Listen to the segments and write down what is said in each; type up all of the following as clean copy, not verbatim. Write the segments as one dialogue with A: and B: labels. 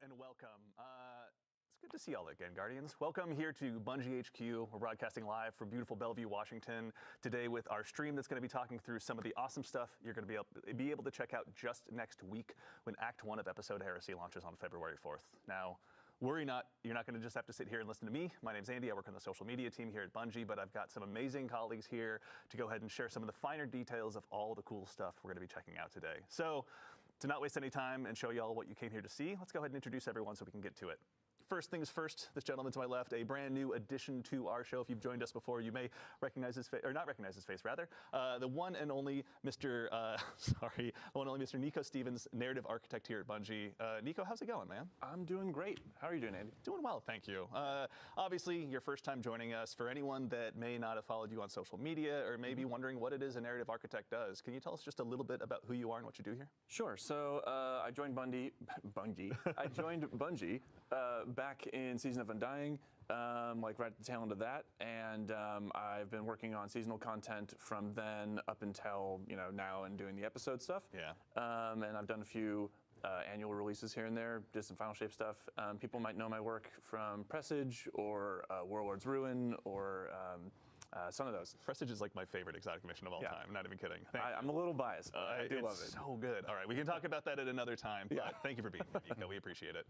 A: and welcome. It's good to see y'all again, Guardians. Welcome here to Bungie HQ. We're broadcasting live from beautiful Bellevue, Washington, today with our stream that's going to be talking through some of the awesome stuff you're going to be able to check out just next week when Act 1 of episode Heresy launches on February 4th. Now, worry not, you're not going to just have to sit here and listen to me. My name's Andy, I work on the social media team here at Bungie, but I've got some amazing colleagues here to go ahead and share some of the finer details of all the cool stuff we're going to be checking out today. So, to not waste any time and show y'all what you came here to see, let's go ahead and introduce everyone so we can get to it. First things first, this gentleman to my left, a brand new addition to our show. If you've joined us before, you may recognize his face, or not recognize his face, rather. The one and only Mr. Nico Stevens, narrative architect here at Bungie. Nico, how's it going, man?
B: I'm doing great. How are you doing, Andy?
A: Doing well, thank you. Obviously, your first time joining us. For anyone that may not have followed you on social media or may be wondering what it is a narrative architect does, can you tell us just a little bit about who you are and what you do here?
B: Sure. So I joined Bungie. I joined Bungie back in Season of Undying, like right at the tail end of that, and I've been working on seasonal content from then up until now and doing the episode stuff.
A: Yeah.
B: And I've done a few annual releases here and there, did some Final Shape stuff. People might know my work from Presage or Warlord's Ruin or some of those.
A: Presage is like my favorite exotic mission of all time. I'm not even kidding.
B: I'm a little biased, but I do love it.
A: It's so good. All right, we can talk about that at another time, but thank you for being here, Nico. We appreciate it.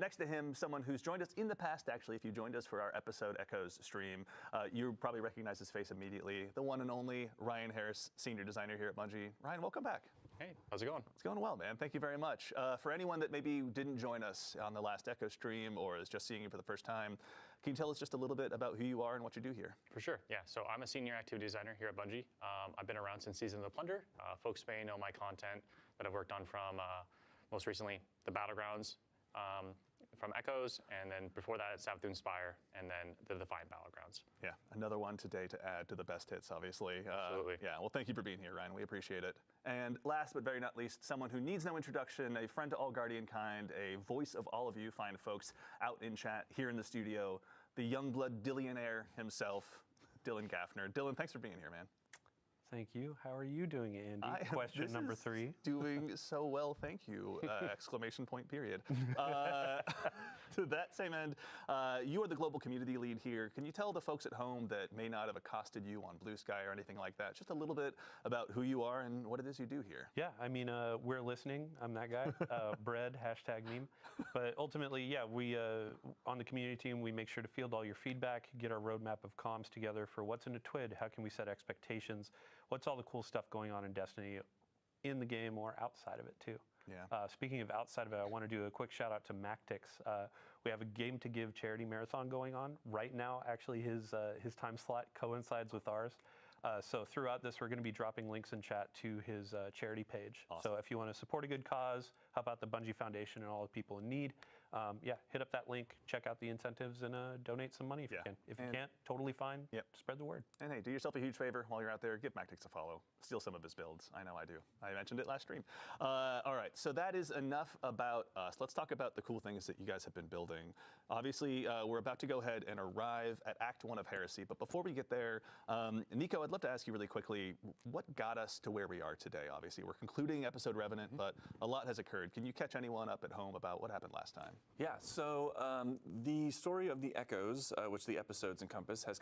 A: Next to him, someone who's joined us in the past, actually. If you joined us for our episode Echoes stream, you probably recognize his face immediately. The one and only Ryan Harris, senior designer here at Bungie. Ryan, welcome back.
C: Hey, how's it going?
A: It's going well, man. Thank you very much. For anyone that maybe didn't join us on the last Echo stream or is just seeing you for the first time, can you tell us just a little bit about who you are and what you do here?
C: For sure, yeah. So I'm a senior activity designer here at Bungie. I've been around since Season of the Plunder. Folks may know my content that I've worked on from most recently the Battlegrounds, from Echoes, and then before that it's Savathûn Spire, and then the Defiant Battlegrounds.
A: Yeah, another one today to add to the best hits, obviously.
C: Absolutely.
A: Yeah, well, thank you for being here, Ryan. We appreciate it. And last but very not least, someone who needs no introduction, a friend to all Guardian kind, a voice of all of you fine folks out in chat, here in the studio, the Youngblood Dillionaire himself, Dylan Gaffner. Dylan, thanks for being here, man.
D: Thank you. How are you doing, Andy? Question number 3.
A: Doing so well, thank you! Exclamation point, period. To that same end, you are the global community lead here. Can you tell the folks at home that may not have accosted you on Blue Sky or anything like that, just a little bit about who you are and what it is you do here?
D: Yeah, I mean, we're listening. I'm that guy. Bread, #meme. But ultimately, yeah, we, on the community team, we make sure to field all your feedback, get our roadmap of comms together for what's in a TWID, how can we set expectations, what's all the cool stuff going on in Destiny in the game or outside of it too.
A: Yeah.
D: Speaking of outside of it, I want to do a quick shout out to Mactix. We have a Game to Give charity marathon going on right now. Actually, his time slot coincides with ours. So throughout this, we're going to be dropping links in chat to his charity page.
A: Awesome.
D: So if you want to support a good cause, help out the Bungie Foundation and all the people in need, yeah, hit up that link, check out the incentives, and donate some money if you can. If you can't, totally fine.
A: Yep.
D: Spread the word.
A: And hey, do yourself a huge favor while you're out there. Give Mactix a follow. Steal some of his builds. I know I do. I mentioned it last stream. All right, so that is enough about us. Let's talk about the cool things that you guys have been building. Obviously, we're about to go ahead and arrive at Act 1 of Heresy. But before we get there, Nico, I'd love to ask you really quickly, what got us to where we are today? Obviously, we're concluding episode Revenant, but a lot has occurred. Can you catch anyone up at home about what happened last time?
B: Yeah, so the story of the Echoes, which the episodes encompass, has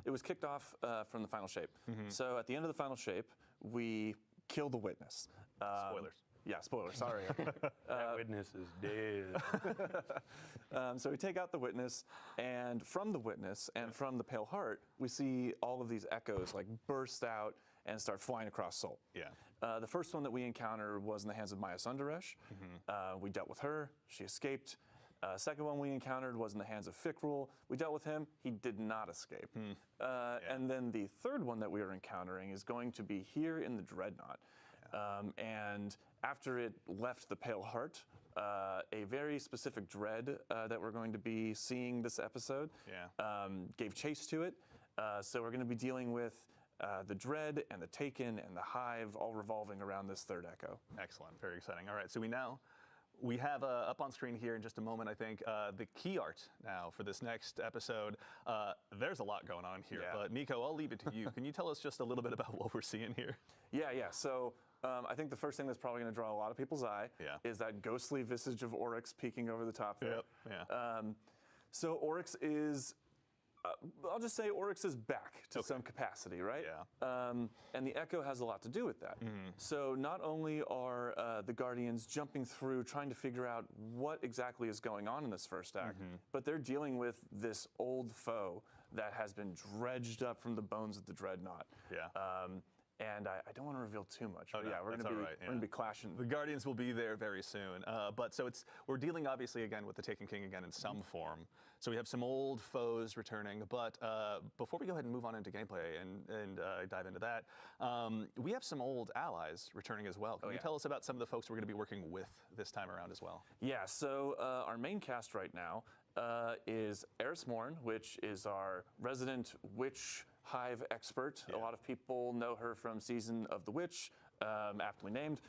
B: it was kicked off from the Final Shape. So at the end of the Final Shape, we kill the Witness.
A: Spoilers.
B: Yeah, spoilers, sorry.
D: That Witness is dead.
B: So we take out the Witness, and from the Witness and from the Pale Heart, we see all of these Echoes like burst out and start flying across Sol.
A: Yeah.
B: The first one that we encountered was in the hands of Maya Sundaresh. We dealt with her, she escaped. Second one we encountered was in the hands of Fikrul. We dealt with him, he did not escape. And then the third one that we are encountering is going to be here in the Dreadnought. And after it left the Pale Heart, a very specific dread that we're going to be seeing this episode gave chase to it. So we're going to be dealing with the Dread and the Taken and the Hive all revolving around this third Echo.
A: Excellent, very exciting. All right, so we have up on screen here in just a moment, I think, the key art now for this next episode. There's a lot going on here, but Nico, I'll leave it to you. Can you tell us just a little bit about what we're seeing here?
B: Yeah. So I think the first thing that's probably going to draw a lot of people's eye is that ghostly visage of Oryx peeking over the top there.
A: Yep. Yeah.
B: So Oryx is, I'll just say Oryx is back to some capacity, right?
A: Yeah.
B: And the Echo has a lot to do with that. So not only are the Guardians jumping through trying to figure out what exactly is going on in this first act, but they're dealing with this old foe that has been dredged up from the bones of the Dreadnought.
A: Yeah.
B: And I don't want to reveal too much, but yeah, we're going to be clashing.
A: The Guardians will be there very soon. But so we're dealing obviously again with the Taken King again in some form. So we have some old foes returning. But before we go ahead and move on into gameplay and dive into that, we have some old allies returning as well. Can you tell us about some of the folks we're going to be working with this time around as well?
B: Yeah. So our main cast right now is Eris Morn, which is our resident witch hive expert. A lot of people know her from Season of the Witch, aptly named,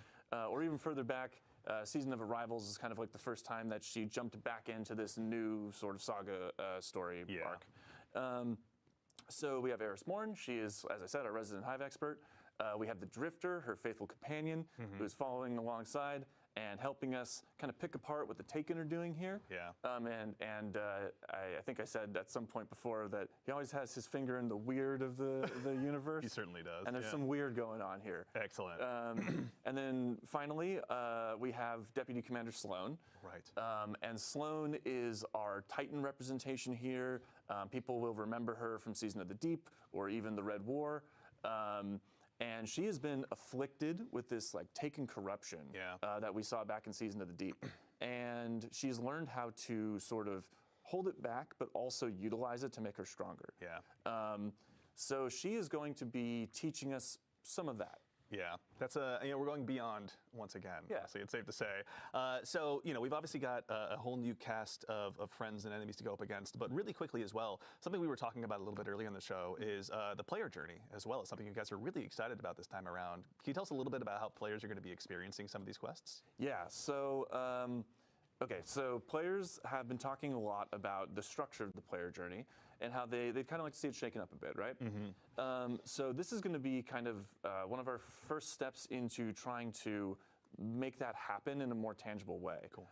B: or even further back, Season of Arrivals is kind of like the first time that she jumped back into this new sort of saga story arc. So we have Eris Morn. She is, as I said, our resident hive expert. We have the Drifter, her faithful companion, who's following alongside and helping us kind of pick apart what the Taken are doing here.
A: Yeah.
B: I think I said at some point before that he always has his finger in the weird of the universe.
A: He certainly does.
B: And there's some weird going on here.
A: Excellent.
B: And then finally, we have Deputy Commander Sloan.
A: Right.
B: And Sloan is our Titan representation here. People will remember her from Season of the Deep or even the Red War. And she has been afflicted with this like Taken corruption that we saw back in Season of the Deep. And she's learned how to sort of hold it back, but also utilize it to make her stronger.
A: Yeah.
B: So she is going to be teaching us some of that.
A: Yeah, that's we're going beyond once again.
B: Yeah.
A: So it's safe to say. So we've obviously got a whole new cast of friends and enemies to go up against. But really quickly as well, something we were talking about a little bit earlier in the show is the player journey as well. It's something you guys are really excited about this time around. Can you tell us a little bit about how players are going to be experiencing some of these quests?
B: Yeah. So. Okay, so players have been talking a lot about the structure of the player journey and how they'd kind of like to see it shaken up a bit, right? So this is going to be kind of one of our first steps into trying to make that happen in a more tangible way.
A: Cool.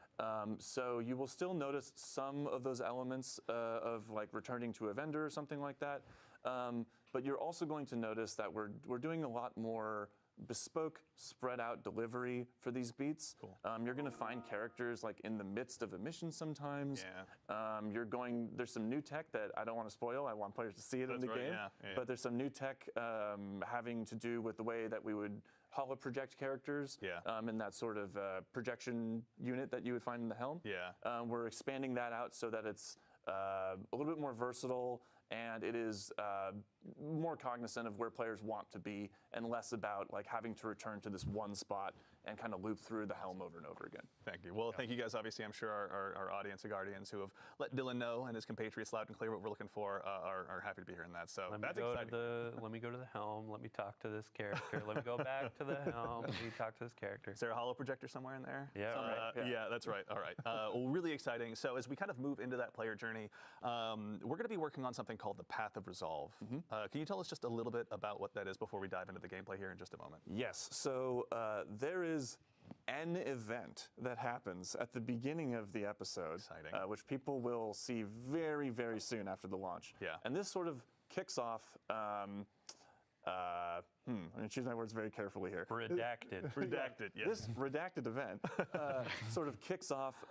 B: So you will still notice some of those elements of like returning to a vendor or something like that, but you're also going to notice that we're doing a lot more bespoke, spread out delivery for these beats.
A: Cool.
B: You're going to find characters like in the midst of a mission sometimes.
A: Yeah.
B: There's some new tech that I don't want to spoil. I want players to see it in the game.
A: Yeah.
B: But there's some new tech having to do with the way that we would holo project characters in that sort of projection unit that you would find in the helm.
A: Yeah.
B: We're expanding that out so that it's a little bit more versatile, and it is more cognizant of where players want to be and less about like having to return to this one spot and kind of loop through the helm over and over again.
A: Thank you. Well, thank you guys. Obviously, I'm sure our audience of Guardians who have let Dylan know and his compatriots loud and clear what we're looking for are happy to be hearing that. So that's exciting.
D: Let me go to the helm. Let me talk to this character. Let me go back to the helm. Let me talk to this character.
A: Is there a holo projector somewhere in there?
D: Yeah.
A: Yeah, that's right. All right. Well, really exciting. So as we kind of move into that player journey, we're going to be working on something called the Path of Resolve. Can you tell us just a little bit about what that is before we dive into the gameplay here in just a moment?
B: Yes. So there is an event that happens at the beginning of the episode, which people will see very, very soon after the launch.
A: Yeah.
B: And this sort of kicks off. I'm going to choose my words very carefully here.
D: Redacted.
A: Redacted, yes.
B: This redacted event sort of kicks off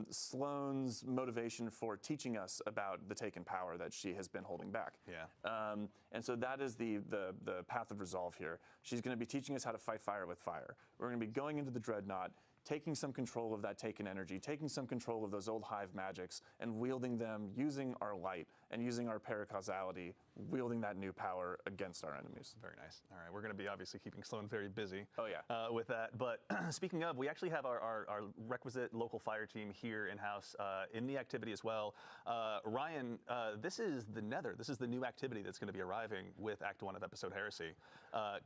B: Sloane's motivation for teaching us about the Taken power that she has been holding back.
A: Yeah.
B: And so that is the path of resolve here. She's going to be teaching us how to fight fire with fire. We're going to be going into the Dreadnought, taking some control of that Taken energy, taking some control of those old hive magics, and wielding them using our light and using our paracausality, wielding that new power against our enemies.
A: Very nice. All right, we're going to be obviously keeping Sloan very busy
B: with
A: that. But speaking of, we actually have our requisite local fire team here in-house in the activity as well. Ryan, this is the Nether. This is the new activity that's going to be arriving with Act 1 of episode Heresy.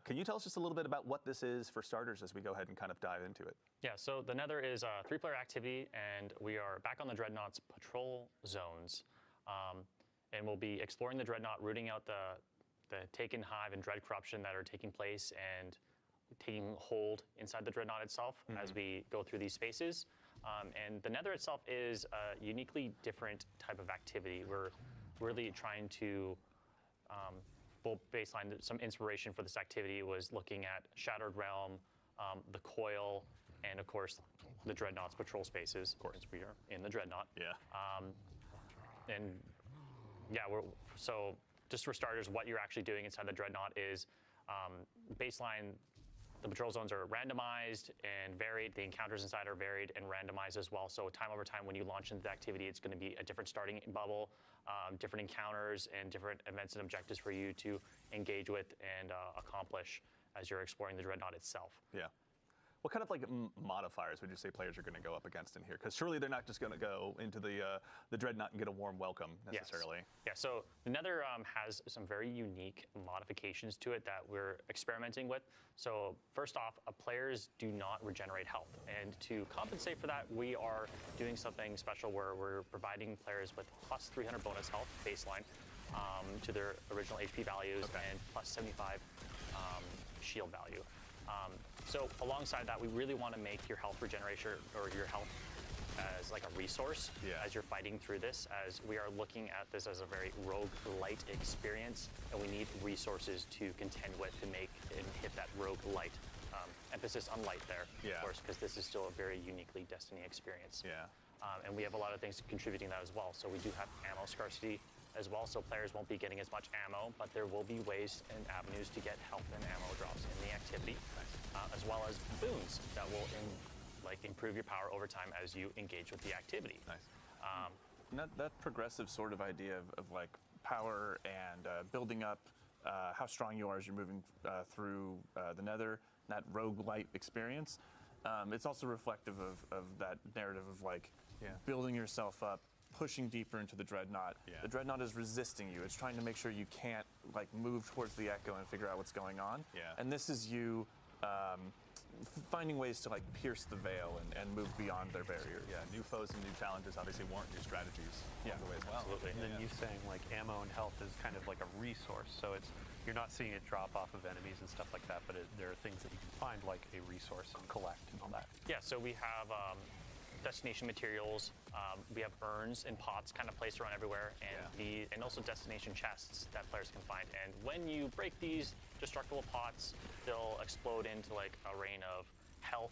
A: Can you tell us just a little bit about what this is for starters as we go ahead and kind of dive into it?
C: Yeah, so the Nether is a 3-player activity, and we are back on the Dreadnought's patrol zones. And we'll be exploring the Dreadnought, rooting out the Taken hive and dread corruption that are taking place, and taking hold inside the Dreadnought itself as we go through these spaces. And the Nether itself is a uniquely different type of activity. We're really trying to baseline some inspiration for this activity was looking at Shattered Realm, the Coil, and of course the Dreadnought's patrol spaces. Of course, we are in the Dreadnought.
A: Yeah.
C: And yeah, so just for starters, what you're actually doing inside the Dreadnought is baseline. The patrol zones are randomized and varied. The encounters inside are varied and randomized as well. So time over time, when you launch into the activity, it's going to be a different starting bubble, different encounters, and different events and objectives for you to engage with and accomplish as you're exploring the Dreadnought itself.
A: Yeah. What kind of like modifiers would you say players are going to go up against in here? Because surely they're not just going to go into the Dreadnought and get a warm welcome necessarily.
C: Yes. Yeah. So the Nether has some very unique modifications to it that we're experimenting with. So first off, players do not regenerate health, and to compensate for that, we are doing something special where we're providing players with plus 300 bonus health baseline to their original HP values and plus 75 shield value. So alongside that, we really want to make your health regeneration or your health as like a resource as you're fighting through this, as we are looking at this as a very roguelite experience, and we need resources to contend with to make and hit that roguelite. Emphasis on light there, of course, because this is still a very uniquely Destiny experience.
A: Yeah.
C: And we have a lot of things contributing to that as well. So we do have ammo scarcity as well, so players won't be getting as much ammo, but there will be ways and avenues to get health and ammo drops in the activity, as well as boons that will improve your power over time as you engage with the activity.
B: Nice. That progressive sort of idea of like power and building up how strong you are as you're moving through the Nether, that roguelite experience, it's also reflective of that narrative of like building yourself up, pushing deeper into the Dreadnought.
A: Yeah.
B: The Dreadnought is resisting you. It's trying to make sure you can't like move towards the Echo and figure out what's going on.
A: Yeah.
B: And this is you finding ways to like pierce the veil and move beyond their barrier.
A: Yeah, new foes and new challenges obviously warrant new strategies along the way as well.
C: Absolutely.
D: And then you saying like ammo and health is kind of like a resource, so you're not seeing it drop off of enemies and stuff like that, but there are things that you can find like a resource and collect and all that.
C: Yeah, so we have destination materials. We have urns and pots kind of placed around everywhere, and also destination chests that players can find. And when you break these destructible pots, they'll explode into like a rain of health,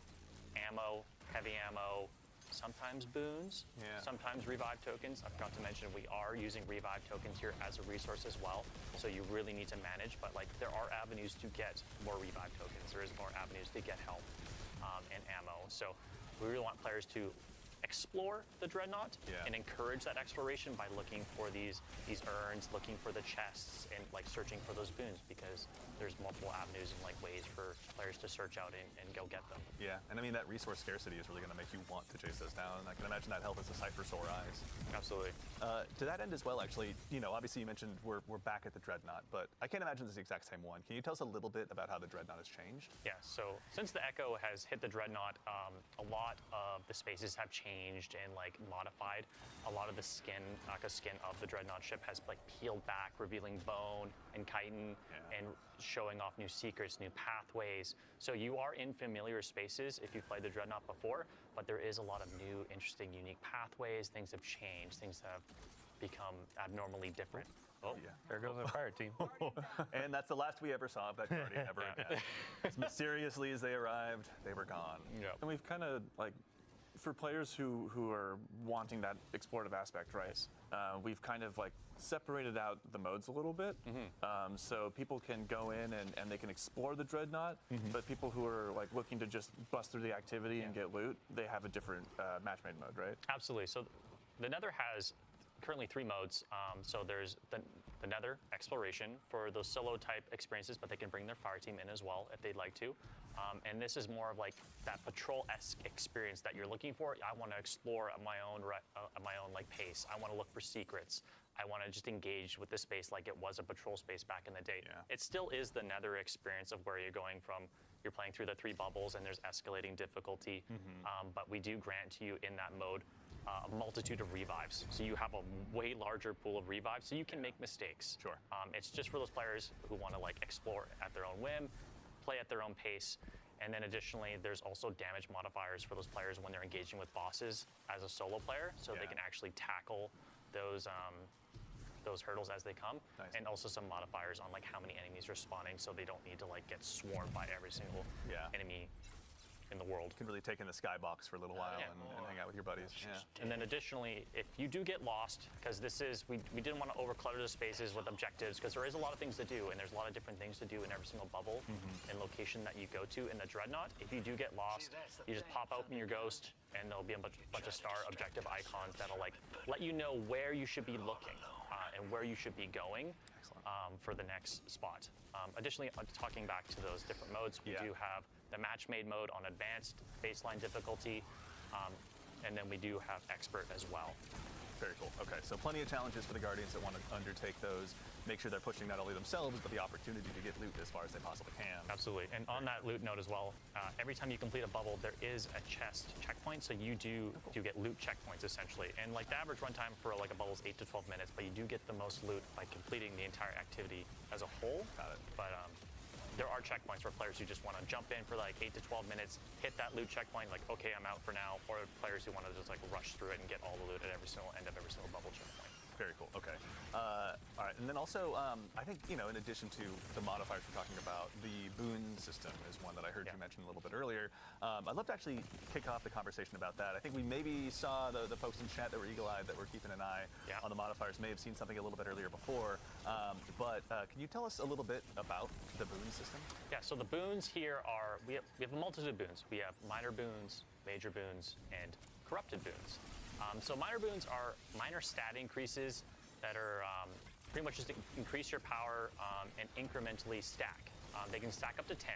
C: ammo, heavy ammo, sometimes boons, sometimes revive tokens. I forgot to mention we are using revive tokens here as a resource as well, so you really need to manage, but like there are avenues to get more revive tokens. There is more avenues to get health and ammo. So we really want players to explore the Dreadnought and encourage that exploration by looking for these urns, looking for the chests, and like searching for those boons, because there's multiple avenues and like ways for players to search out and go get them.
A: Yeah, and I mean that resource scarcity is really going to make you want to chase those down. I can imagine that health is a sight for sore eyes.
C: Absolutely.
A: To that end as well, actually, obviously you mentioned we're back at the Dreadnought, but I can't imagine it's the exact same one. Can you tell us a little bit about how the Dreadnought has changed?
C: Yeah, so since the Echo has hit the Dreadnought, a lot of the spaces have changed and like modified. A lot of the skin of the Dreadnought ship has like peeled back, revealing bone and chitin and showing off new secrets, new pathways. So you are in familiar spaces if you've played the Dreadnought before, but there is a lot of new, interesting, unique pathways. Things have changed. Things have become abnormally different.
A: Oh, yeah.
D: There goes our fire team.
A: And that's the last we ever saw of that Guardian ever again. As mysteriously as they arrived, they were gone.
C: Yep.
B: And we've kind of like, for players who are wanting that explorative aspect, right? We've kind of like separated out the modes a little bit, so people can go in and they can explore the Dreadnought, but people who are like looking to just bust through the activity and get loot, they have a different match-made mode, right?
C: Absolutely. So the Nether has currently 3 modes. So there's the Nether exploration for those solo type experiences, but they can bring their fire team in as well if they'd like to. And this is more of like that patrol-esque experience that you're looking for. I want to explore at my own like pace. I want to look for secrets. I want to just engage with the space like it was a patrol space back in the day.
A: Yeah.
C: It still is the Nether experience of where you're going from. You're playing through the 3 bubbles and there's escalating difficulty, but we do grant to you in that mode a multitude of revives. So you have a way larger pool of revives, so you can make mistakes.
A: Sure.
C: It's just for those players who want to like explore at their own whim, play at their own pace. And then additionally, there's also damage modifiers for those players when they're engaging with bosses as a solo player, so they can actually tackle those hurdles as they come.
A: Nice.
C: And also some modifiers on like how many enemies are spawning, so they don't need to like get swarmed by every single enemy in the world.
A: You can really take in the skybox for a little while and hang out with your buddies. Yeah.
C: And then additionally, if you do get lost, because this is, we didn't want to overclutter the spaces with objectives, because there is a lot of things to do, and there's a lot of different things to do in every single bubble and location that you go to in the Dreadnought. If you do get lost, you just pop open your ghost, and there'll be a bunch of star objective icons that'll like let you know where you should be looking and where you should be going for the next spot. Additionally, talking back to those different modes, we do have the match-made mode on advanced baseline difficulty, and then we do have expert as well.
A: Very cool. Okay, so plenty of challenges for the Guardians that want to undertake those. Make sure they're pushing not only themselves, but the opportunity to get loot as far as they possibly can.
C: Absolutely. And on that loot note as well, every time you complete a bubble, there is a chest checkpoint, so you do get loot checkpoints essentially. And like the average runtime for like a bubble is 8 to 12 minutes, but you do get the most loot by completing the entire activity as a whole.
A: Got it.
C: But there are checkpoints for players who just want to jump in for like 8 to 12 minutes, hit that loot checkpoint, like, okay, I'm out for now, or players who want to just like rush through it and get all the loot at every single end of every single bubble checkpoint.
A: Very cool. Okay. All right. And then also, I think, in addition to the modifiers we're talking about, the boon system is one that I heard you mention a little bit earlier. I'd love to actually kick off the conversation about that. I think we maybe saw the folks in chat that were eagle-eyed that were keeping an eye on the modifiers may have seen something a little bit earlier before. But can you tell us a little bit about the boon system?
C: Yeah, so the boons here are, we have a multitude of boons. We have minor boons, major boons, and corrupted boons. So minor boons are minor stat increases that are pretty much just increase your power and incrementally stack. They can stack up to 10,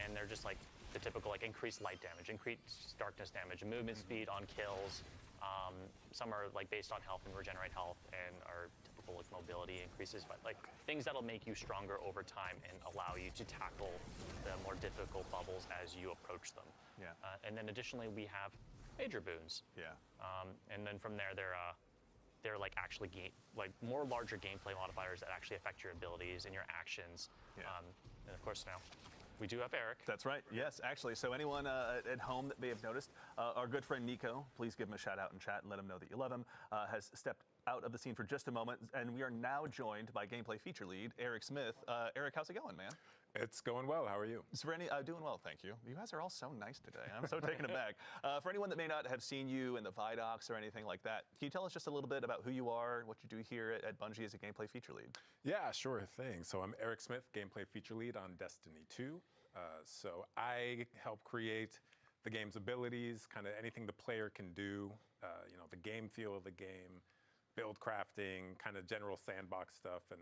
C: and they're just like the typical like increased light damage, increased darkness damage, movement speed on kills. Some are like based on health and regenerate health, and are typical like mobility increases, but like things that'll make you stronger over time and allow you to tackle the more difficult bubbles as you approach them.
A: Yeah.
C: And then additionally, we have major boons.
A: Yeah.
C: And then from there, they're like actually more larger gameplay modifiers that actually affect your abilities and your actions.
A: Yeah.
C: And of course now, we do have Eric.
A: That's right. Yes, actually. So anyone at home that may have noticed, our good friend Nico, please give him a shout out in chat and let him know that you love him, has stepped out of the scene for just a moment, and we are now joined by gameplay feature lead Eric Smith. Eric, how's it going, man?
E: It's going well. How are you?
A: So doing well, thank you. You guys are all so nice today. I'm so taken aback. For anyone that may not have seen you in the Vidocs or anything like that, can you tell us just a little bit about who you are, what you do here at Bungie as a gameplay feature lead?
E: Yeah, sure thing. So I'm Eric Smith, gameplay feature lead on Destiny 2. So I help create the game's abilities, kind of anything the player can do, the game feel of the game, build crafting, kind of general sandbox stuff, and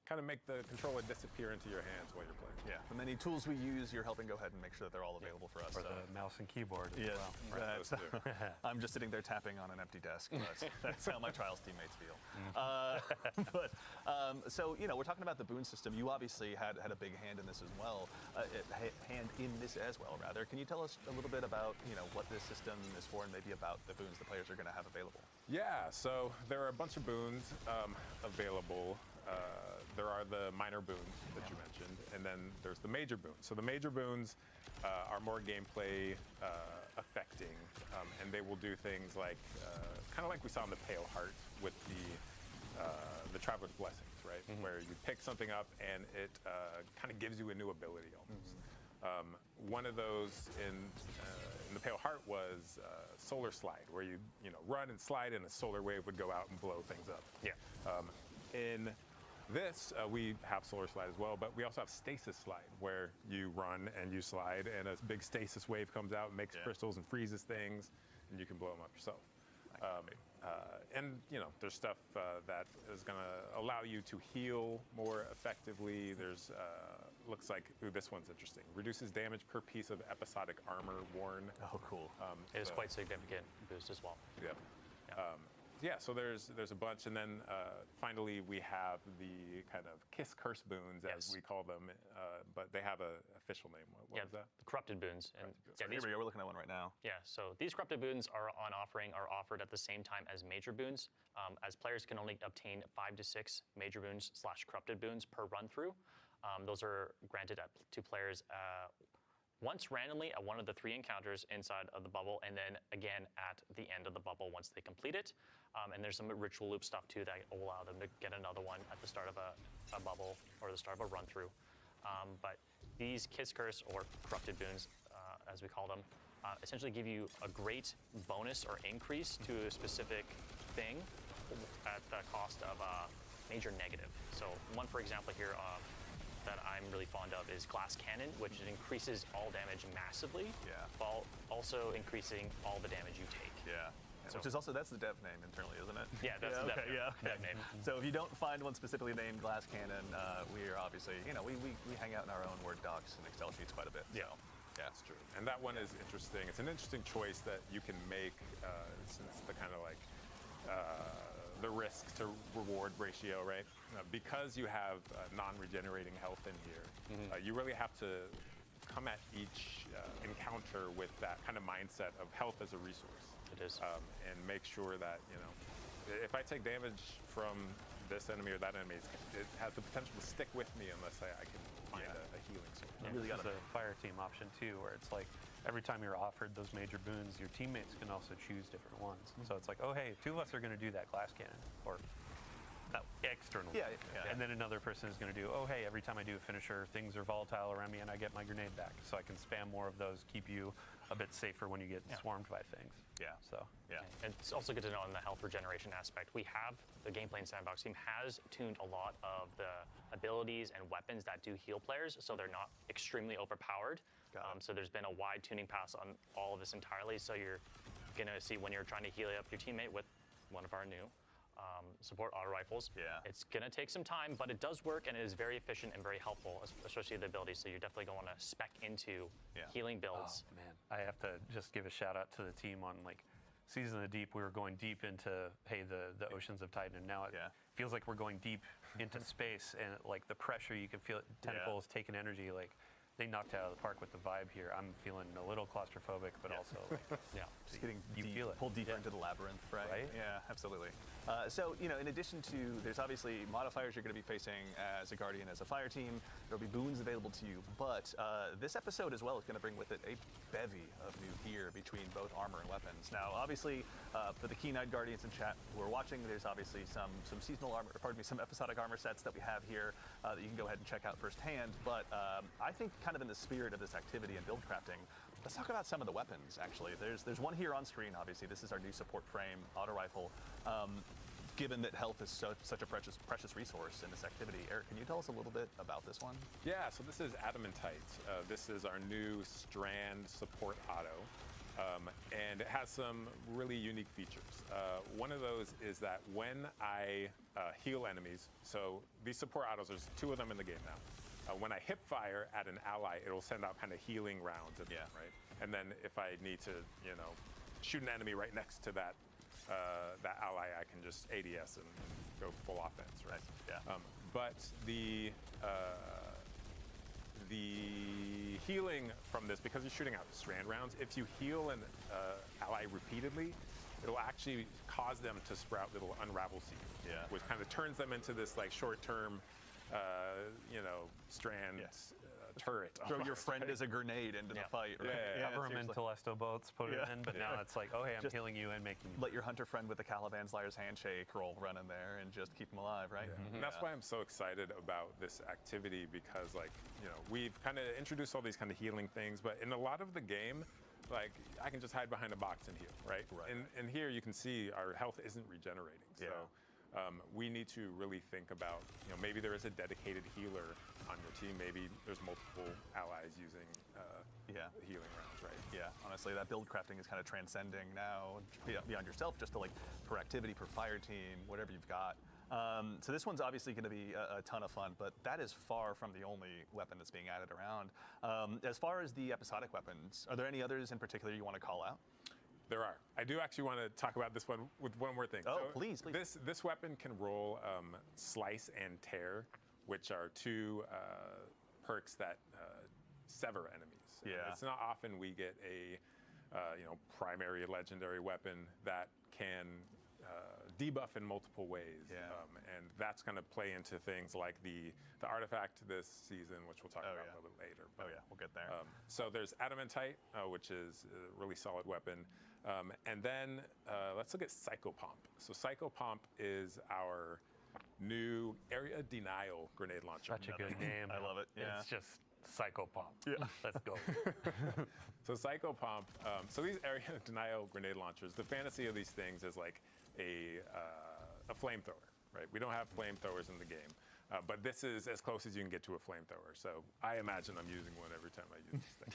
E: kind of make the controller disappear into your hands while you're playing.
A: Yeah, the many tools we use, you're helping go ahead and make sure that they're all available for us.
D: Or the mouse and keyboard as well.
E: Right, those two.
A: I'm just sitting there tapping on an empty desk. That's how my Trials teammates feel. So, we're talking about the boon system. You obviously had a big hand in this as well. Can you tell us a little bit about, what this system is for and maybe about the boons the players are going to have available?
E: Yeah, so there are a bunch of boons available. There are the minor boons that you mentioned, and then there's the major boons. So the major boons are more gameplay affecting, and they will do things like, kind of like we saw in the Pale Heart with the Traveler's Blessings, right? Where you pick something up and it kind of gives you a new ability almost. One of those in the Pale Heart was Solar Slide, where you run and slide and a solar wave would go out and blow things up.
C: Yeah.
E: In this, we have Solar Slide as well, but we also have Stasis Slide, where you run and you slide, and a big stasis wave comes out and makes crystals and freezes things, and you can blow them up yourself. And there's stuff that is going to allow you to heal more effectively. There's looks like, this one's interesting. Reduces damage per piece of episodic armor worn.
A: Oh, cool.
C: It is quite significant boost as well.
E: Yep. Yeah, so there's a bunch, and then finally we have the kind of Kiss Curse boons, as we call them, but they have an official name. What was that?
C: The corrupted boons. And
A: here we go. We're looking at one right now.
C: Yeah, so these corrupted boons are offered at the same time as major boons, as players can only obtain 5 to 6 major boons / corrupted boons per run through. Those are granted to players once randomly at one of the 3 encounters inside of the bubble, and then again at the end of the bubble once they complete it. And there's some ritual loop stuff too that will allow them to get another one at the start of a bubble or the start of a run through. But these Kiss Curse or corrupted boons, as we call them, essentially give you a great bonus or increase to a specific thing at the cost of a major negative. So one, for example, here that I'm really fond of is Glass Cannon, which increases all damage massively, while also increasing all the damage you take.
A: Yeah. Which is also, that's the dev name internally, isn't it?
C: Yeah, that's the dev name.
A: So if you don't find one specifically named Glass Cannon, we are obviously, we hang out in our own Word docs and Excel sheets quite a bit.
C: Yeah.
A: So, yeah.
E: That's true. And that one is interesting. It's an interesting choice that you can make since the kind of like the risk to reward ratio, right? Because you have non-regenerating health in here, you really have to come at each encounter with that kind of mindset of health as a resource.
C: It is.
E: And make sure that, if I take damage from this enemy or that enemy, it has the potential to stick with me unless I can find a healing source.
D: Yeah,
A: really
D: there's a fire team option too, where it's like every time you're offered those major boons, your teammates can also choose different ones. So it's like, oh hey, 2 of us are going to do that glass cannon, or that external.
A: Yeah.
D: And then another person is going to do, oh hey, every time I do a finisher, things are volatile around me and I get my grenade back. So I can spam more of those, keep you a bit safer when you get swarmed by things.
A: Yeah.
D: So.
A: Yeah.
C: And it's also good to know in the health regeneration aspect, the Gameplay and Sandbox team has tuned a lot of the abilities and weapons that do heal players, so they're not extremely overpowered. So there's been a wide tuning pass on all of this entirely, so you're gonna see when you're trying to heal up your teammate with one of our new support auto rifles.
A: Yeah.
C: It's gonna take some time, but it does work and it is very efficient and very helpful, especially the abilities. So you're definitely going to spec into healing builds.
D: Oh, man, I have to just give a shout out to the team on like Season of the Deep. We were going deep into the oceans of Titan, and now it feels like we're going deep into space, and like the pressure you can feel it, tentacles taking energy. Like they knocked it out of the park with the vibe here. I'm feeling a little claustrophobic, but also like,
A: Just getting
D: feel it.
A: pulled deeper into the labyrinth, right? Yeah, absolutely. So, in addition to, there's obviously modifiers you're going to be facing as a Guardian, as a fire team. There'll be boons available to you, but this episode as well is going to bring with it a bevy of new gear between both armor and weapons. Now, obviously, for the keen-eyed Guardians in chat who are watching, there's obviously some seasonal armor, some episodic armor sets that we have here that you can go ahead and check out firsthand. But I think kind of in the spirit of this activity and build crafting, let's talk about some of the weapons, actually. There's one here on screen, obviously. This is our new support frame auto rifle. Given that health is such a precious resource in this activity, Eric, can you tell us a little bit about this one?
E: Yeah, so this is Adamantite. This is our new Strand support auto, and it has some really unique features. One of those is that when I heal enemies, so these support autos, there's 2 of them in the game now. When I hip fire at an ally, it'll send out kind of healing rounds at them, right? And then if I need to, shoot an enemy right next to that ally, I can just ADS and go full offense, right?
A: Yeah.
E: But the healing from this, because you're shooting out strand rounds, if you heal an ally repeatedly, it'll actually cause them to sprout little unravel seeds, which kind of turns them into this like short-term, strand turret.
A: Throw your friend as a grenade into the fight. Right?
D: Cover them in Telesto boats, put it in, but now it's like, oh hey, I'm healing you and making you.
A: Let your hunter friend with the Caliban's Liar's Handshake roll run in there and just keep them alive, right?
E: And that's why I'm so excited about this activity, because we've kind of introduced all these kind of healing things, but in a lot of the game, like I can just hide behind a box and heal, right? And here you can see our health isn't regenerating. So we need to really think about, maybe there is a dedicated healer on your team. Maybe there's multiple allies using healing rounds, right?
A: Yeah, honestly, that build crafting is kind of transcending now beyond yourself, just to like per activity, per fire team, whatever you've got. So this one's obviously going to be a ton of fun, but that is far from the only weapon that's being added around. As far as the episodic weapons, are there any others in particular you want to call out?
E: There are. I do actually want to talk about this one with one more thing.
A: Oh, so please.
E: This weapon can roll Slice and Tear, which are 2 perks that sever enemies.
A: Yeah.
E: And it's not often we get a primary legendary weapon that can debuff in multiple ways.
A: Yeah.
E: And that's going to play into things like the artifact this season, which we'll talk about a little bit later.
A: Oh yeah, we'll get there.
E: So there's Adamantite, which is a really solid weapon. And then let's look at Psychopomp. So Psychopomp is our new area denial grenade launcher.
D: Such a good name.
A: I love it. Yeah.
D: It's just Psychopomp.
A: Yeah.
D: Let's go.
E: So Psychopomp, so these area denial grenade launchers, the fantasy of these things is like a flamethrower, right? We don't have flamethrowers in the game, but this is as close as you can get to a flamethrower. So I imagine I'm using one every time I use this thing.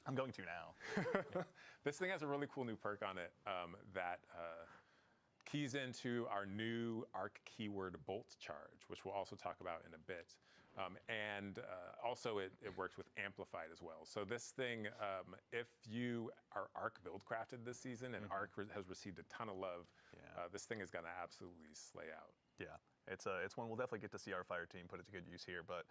A: I'm going to now.
E: This thing has a really cool new perk on it that keys into our new arc keyword bolt charge, which we'll also talk about in a bit. And also it works with Amplified as well. So this thing, if you are arc build crafted this season and arc has received a ton of love, this thing is going to absolutely slay out.
A: Yeah, it's one we'll definitely get to see our fire team put it to good use here. But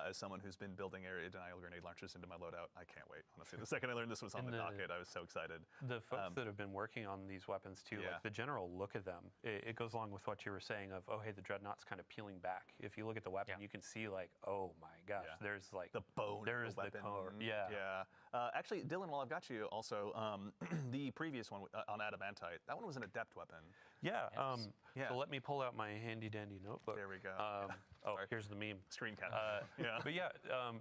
A: as someone who's been building area denial grenade launchers into my loadout, I can't wait. Honestly, the second I learned this was on the docket, I was so excited.
D: The folks that have been working on these weapons too, like the general look of them, it goes along with what you were saying of, oh hey, the dreadnought's kind of peeling back. If you look at the weapon, you can see like, oh my gosh, there's like
A: the bone.
D: There's
A: the weapon.
D: the core. Yeah.
A: Yeah. Actually, Dylan, while I've got you, also the previous one on Adamantite, that one was an adept weapon.
D: Yeah.
A: Yeah.
D: So let me pull out my handy dandy notebook.
A: There we go.
D: Here's the meme.
A: Screen cap.
D: But yeah,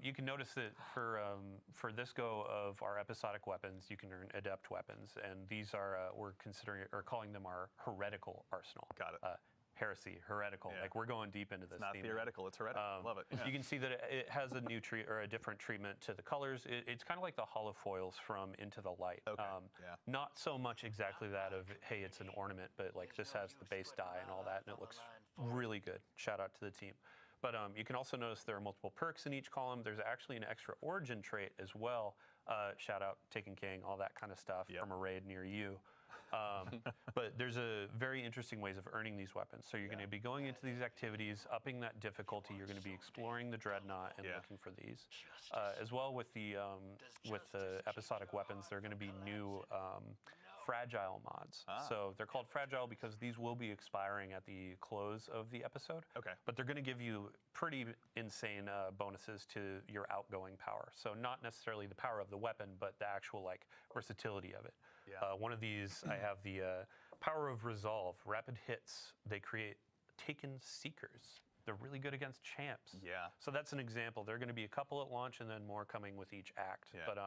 D: you can notice that for this go of our episodic weapons, you can earn adept weapons, and these are we're considering or calling them our heretical arsenal.
A: Got it.
D: Heresy, heretical.
A: Yeah.
D: Like we're going deep into this.
A: It's not
D: theme.
A: theoretical, it's heretical. Love it. Yeah.
D: You can see that it has a new or a different treatment to the colors. It's kind of like the holofoils from Into the Light.
A: Okay.
D: Not so much exactly that of, hey, it's an ornament, but like this has the base die and all that, and it looks really good. Shout out to the team. But you can also notice there are multiple perks in each column. There's actually an extra origin trait as well. Shout out Taken King, all that kind of stuff from a raid near you. But there's a very interesting ways of earning these weapons. So you're going to be going into these activities, upping that difficulty. You're going to be exploring the dreadnought and looking for these. As well with the episodic weapons, there are going to be new fragile mods. So they're called fragile because these will be expiring at the close of the episode.
A: Okay.
D: But they're going to give you pretty insane bonuses to your outgoing power. So not necessarily the power of the weapon, but the actual like versatility of it.
A: Yeah.
D: One of these, I have the power of resolve. Rapid hits, they create taken seekers. They're really good against champs.
A: Yeah.
D: So that's an example. There are going to be a couple at launch and then more coming with each act.
A: Yeah.
D: But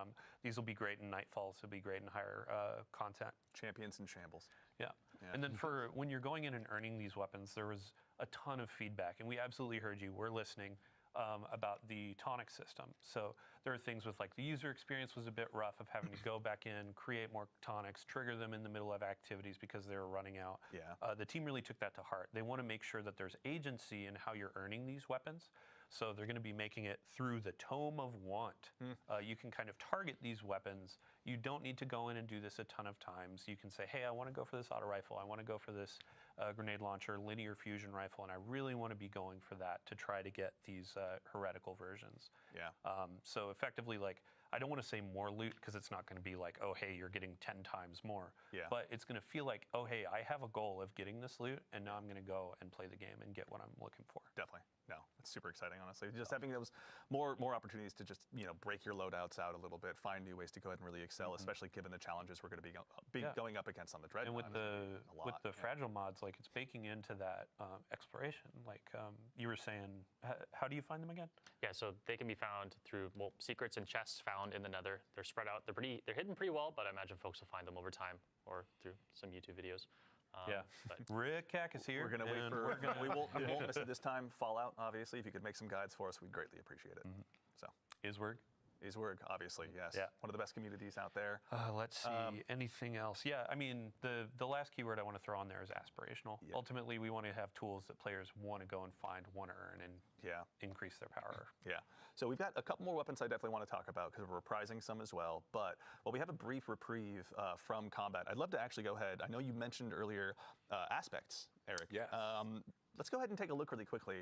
D: these will be great in Nightfalls. They'll be great in higher content.
A: Champions in shambles.
D: Yeah. And then for when you're going in and earning these weapons, there was a ton of feedback. And we absolutely heard you. We're listening. About the tonic system. So there are things with like the user experience was a bit rough of having to go back in, create more tonics, trigger them in the middle of activities because they were running out.
A: Yeah.
D: The team really took that to heart. They want to make sure that there's agency in how you're earning these weapons. So they're going to be making it through the Tome of Want. You can kind of target these weapons. You don't need to go in and do this a ton of times. You can say, hey, I want to go for this auto rifle. I want to go for this grenade launcher, linear fusion rifle, and I really want to be going for that to try to get these heretical versions.
A: Yeah.
D: So effectively, like, I don't want to say more loot because it's not going to be like, oh, hey, you're getting 10 times more.
A: Yeah.
D: But it's going to feel like, oh, hey, I have a goal of getting this loot, and now I'm going to go and play the game and get what I'm looking for.
A: Definitely. No, it's super exciting, honestly. Just having those more opportunities to just break your loadouts out a little bit, find new ways to go ahead and really excel, especially given the challenges we're going to be going up against on the Dreadnought.
D: And with the fragile mods, like it's baking into that exploration. Like you were saying, how do you find them again?
C: Yeah, so they can be found through secrets and chests found in the Nether. They're spread out. They're hidden pretty well, but I imagine folks will find them over time or through some YouTube videos.
D: But Rick Cack is here.
A: We're going to wait for. We won't miss it this time. Fallout, obviously. If you could make some guides for us, we'd greatly appreciate it. So Iswerg, obviously, yes.
D: Yeah.
A: One of the best communities out there.
D: Let's see, anything else? Yeah, I mean, the last keyword I want to throw on there is aspirational.
A: Yeah.
D: Ultimately, we want to have tools that players want to go and find, want to earn, and increase their power.
A: Yeah. So we've got a couple more weapons I definitely want to talk about because we're reprising some as well. But while we have a brief reprieve from combat, I'd love to actually go ahead. I know you mentioned earlier aspects, Eric.
E: Yeah.
A: Let's go ahead and take a look really quickly.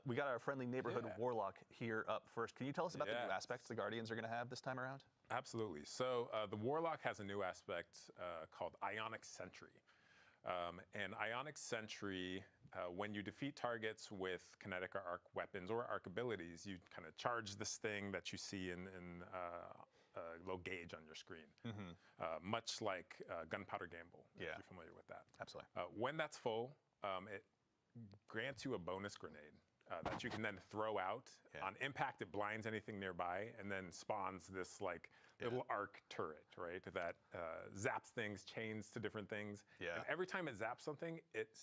A: We got our friendly neighborhood warlock here up first. Can you tell us about the new aspects the Guardians are going to have this time around?
E: Absolutely. So the warlock has a new aspect called Ionic Sentry. And Ionic Sentry, when you defeat targets with kinetic or arc weapons or arc abilities, you kind of charge this thing that you see in low gauge on your screen, much like Gunpowder Gamble, if you're familiar with that.
A: Absolutely.
E: When that's full, it grants you a bonus grenade that you can then throw out. On impact, it blinds anything nearby, and then spawns this like little arc turret, right? That zaps things, chains to different things.
A: Yeah.
E: And every time it zaps something, it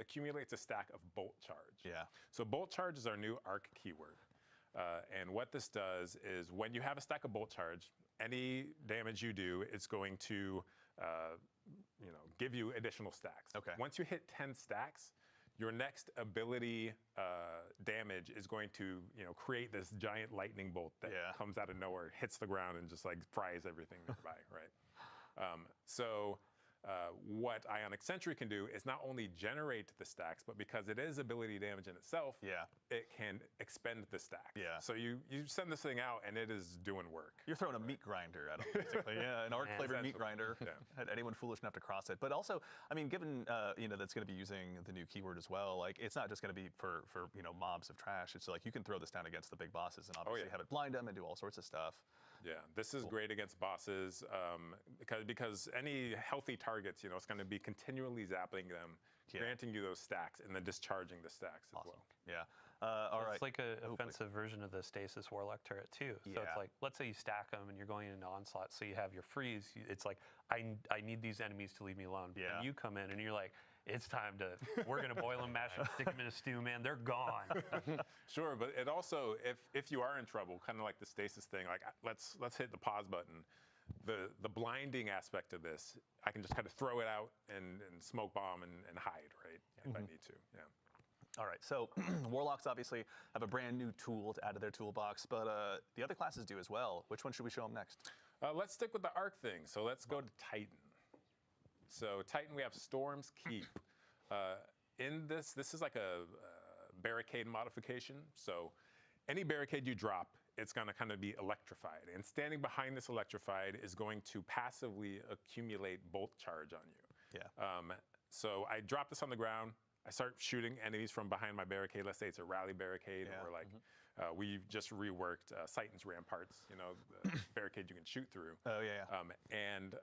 E: accumulates a stack of bolt charge.
A: Yeah.
E: So bolt charge is our new arc keyword. And what this does is when you have a stack of bolt charge, any damage you do, it's going to give you additional stacks.
A: Okay.
E: Once you hit 10 stacks, your next ability damage is going to create this giant lightning bolt that comes out of nowhere, hits the ground, and just like fries everything nearby, right? What Ionic Sentry can do is not only generate the stacks, but because it is ability damage in itself, it can expend the stacks.
A: Yeah.
E: So you send this thing out, and it is doing work.
A: You're throwing a meat grinder at them, basically. An arc-flavored meat grinder. At anyone foolish enough to cross it. But also, I mean, given that's going to be using the new keyword as well, like it's not just going to be for mobs of trash. It's like you can throw this down against the big bosses and obviously have it blind them and do all sorts of stuff.
E: Yeah, this is great against bosses because any healthy targets, it's going to be continually zapping them, granting you those stacks, and then discharging the stacks as well.
A: Yeah. All right.
D: It's like an offensive version of the Stasis Warlock turret too. So it's like, let's say you stack them and you're going into onslaught, so you have your freeze. It's like, I need these enemies to leave me alone.
A: Yeah.
D: And you come in and you're like, it's time we're gonna boil them, mash them, stick them in a stew, man. They're gone.
E: Sure, but it also, if you are in trouble, kind of like the stasis thing, like let's hit the pause button. The blinding aspect of this, I can just kind of throw it out and smoke bomb and hide, right? If I need to. Yeah.
A: All right, so Warlocks obviously have a brand new tool to add to their toolbox, but the other classes do as well. Which one should we show them next?
E: Let's stick with the arc thing. So let's go to Titan. So Titan, we have Storm's Keep. In this is like a barricade modification. So any barricade you drop, it's going to kind of be electrified. And standing behind this electrified is going to passively accumulate bolt charge on you.
A: Yeah.
E: So I drop this on the ground. I start shooting enemies from behind my barricade. Let's say it's a rally barricade, or like we just reworked Titan's Ramparts, the barricade you can shoot through.
A: Oh, yeah.
E: And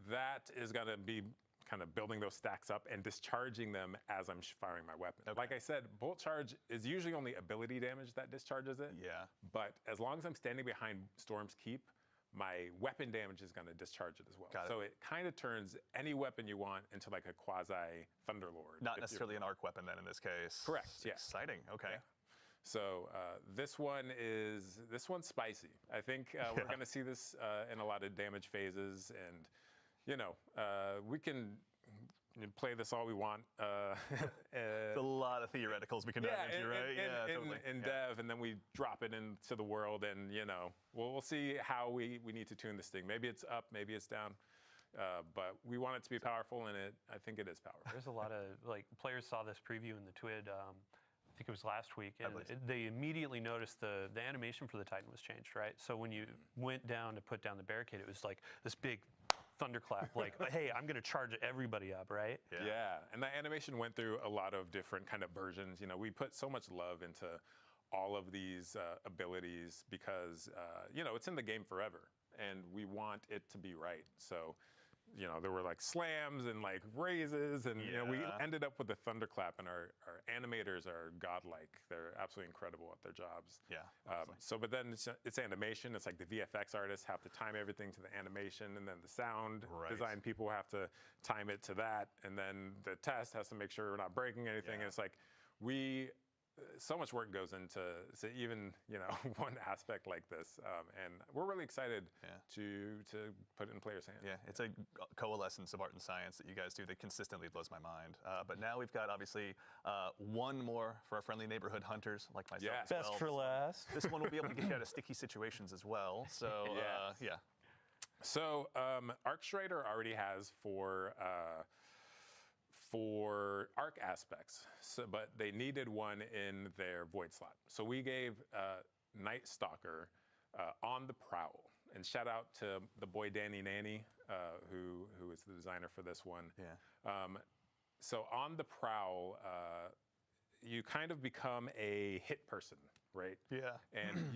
E: that is going to be kind of building those stacks up and discharging them as I'm firing my weapon.
A: Okay.
E: Like I said, bolt charge is usually only ability damage that discharges it.
A: Yeah.
E: But as long as I'm standing behind Storm's Keep, my weapon damage is going to discharge it as well.
A: Got it.
E: So it kind of turns any weapon you want into like a quasi Thunderlord.
A: Not necessarily an arc weapon then in this case.
E: Correct. Yeah.
A: Exciting. Okay.
E: Yeah. So this one's spicy. I think we're going to see this in a lot of damage phases, and we can play this all we want.
A: There's a lot of theoreticals we can dive into, right?
E: Totally. In dev, and then we drop it into the world, and we'll see how we need to tune this thing. Maybe it's up, maybe it's down, but we want it to be powerful, and I think it is powerful.
D: There's a lot of players saw this preview in the TWID. I think it was last week, and they immediately noticed the animation for the Titan was changed, right? So when you went down to put down the barricade, it was like this big thunderclap, like, hey, I'm gonna charge everybody up, right?
E: Yeah, and that animation went through a lot of different kind of versions. We put so much love into all of these abilities because, it's in the game forever, and we want it to be right. So, there were like slams and like raises, and we ended up with a thunderclap, and our animators are godlike. They're absolutely incredible at their jobs.
A: Yeah.
E: But then it's animation. It's like the VFX artists have to time everything to the animation, and then the sound design people have to time it to that, and then the test has to make sure we're not breaking anything. And it's like so much work goes into even one aspect like this, and we're really excited to put it in players' hands.
A: Yeah, it's a coalescence of art and science that you guys do that consistently blows my mind. But now we've got obviously one more for our friendly neighborhood hunters like myself.
E: Yeah.
A: As well.
D: Best for last.
A: This one will be able to get you out of sticky situations as well. So
E: So Arcstrider already has for arc aspects, but they needed one in their void slot. So we gave Night Stalker on the prowl. and shout out to the boy Danny Nanny, who is the designer for this one.
A: Yeah.
E: So on the prowl, you kind of become a hit person, right?
A: Yeah.
E: And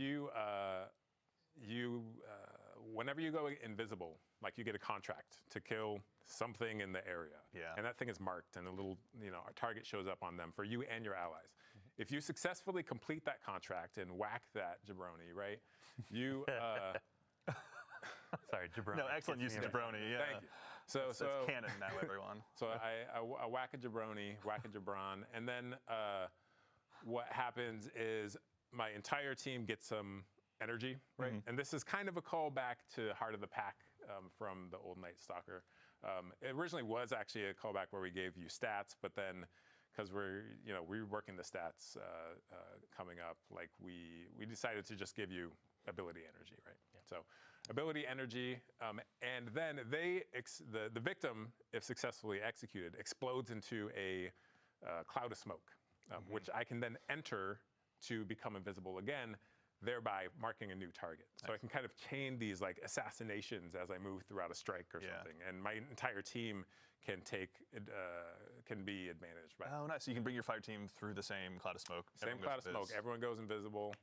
E: whenever you go invisible, like you get a contract to kill something in the area.
A: Yeah.
E: And that thing is marked, and a little, a target shows up on them for you and your allies. If you successfully complete that contract and whack that jabroni, right? You.
D: Sorry, jabroni.
A: No, excellent use of jabroni. Yeah.
E: Thank you. So
A: That's canon now, everyone.
E: So I whack a jabroni, whack a jabron, and then what happens is my entire team gets some energy, right? And this is kind of a callback to Heart of the Pack from the old Night Stalker. It originally was actually a callback where we gave you stats, but then because we're reworking the stats coming up, like we decided to just give you ability energy, right? Yeah. So ability energy, and then the victim, if successfully executed, explodes into a cloud of smoke, which I can then enter to become invisible again, thereby marking a new target. So I can kind of chain these like assassinations as I move throughout a strike or something, and my entire team can be advantaged by.
A: Oh, nice. So you can bring your fire team through the same cloud of smoke.
E: Same cloud of smoke. Everyone goes invisible.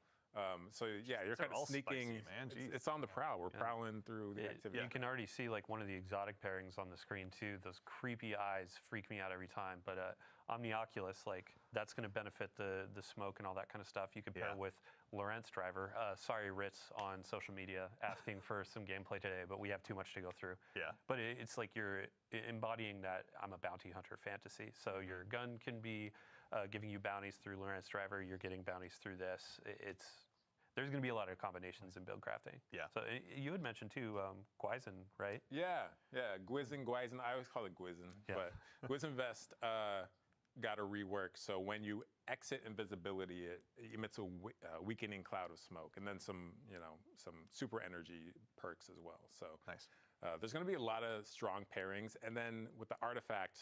E: So yeah, you're kind of sneaking.
A: Spicy, man.
E: It's on the prowl. We're prowling through the activity.
D: You can already see like one of the exotic pairings on the screen too. Those creepy eyes freak me out every time. But Omnioculus, like that's going to benefit the smoke and all that kind of stuff. You could pair with Lorentz Driver. Sorry, Ritz on social media asking for some gameplay today, but we have too much to go through. Yeah. But it's like you're embodying that I'm a bounty hunter fantasy. So your gun can be giving you bounties through Lorentz Driver. You're getting bounties through this. There's going to be a lot of combinations in build crafting. Yeah. So you had mentioned too, Gwyzin, right?
E: Yeah. Gwyzin. I always call it Gwyzin, but Gwyzin Vest got a rework. So when you exit invisibility, it emits a weakening cloud of smoke, and then some super energy perks as well. So
A: nice.
E: There's going to be a lot of strong pairings, and then with the artifact,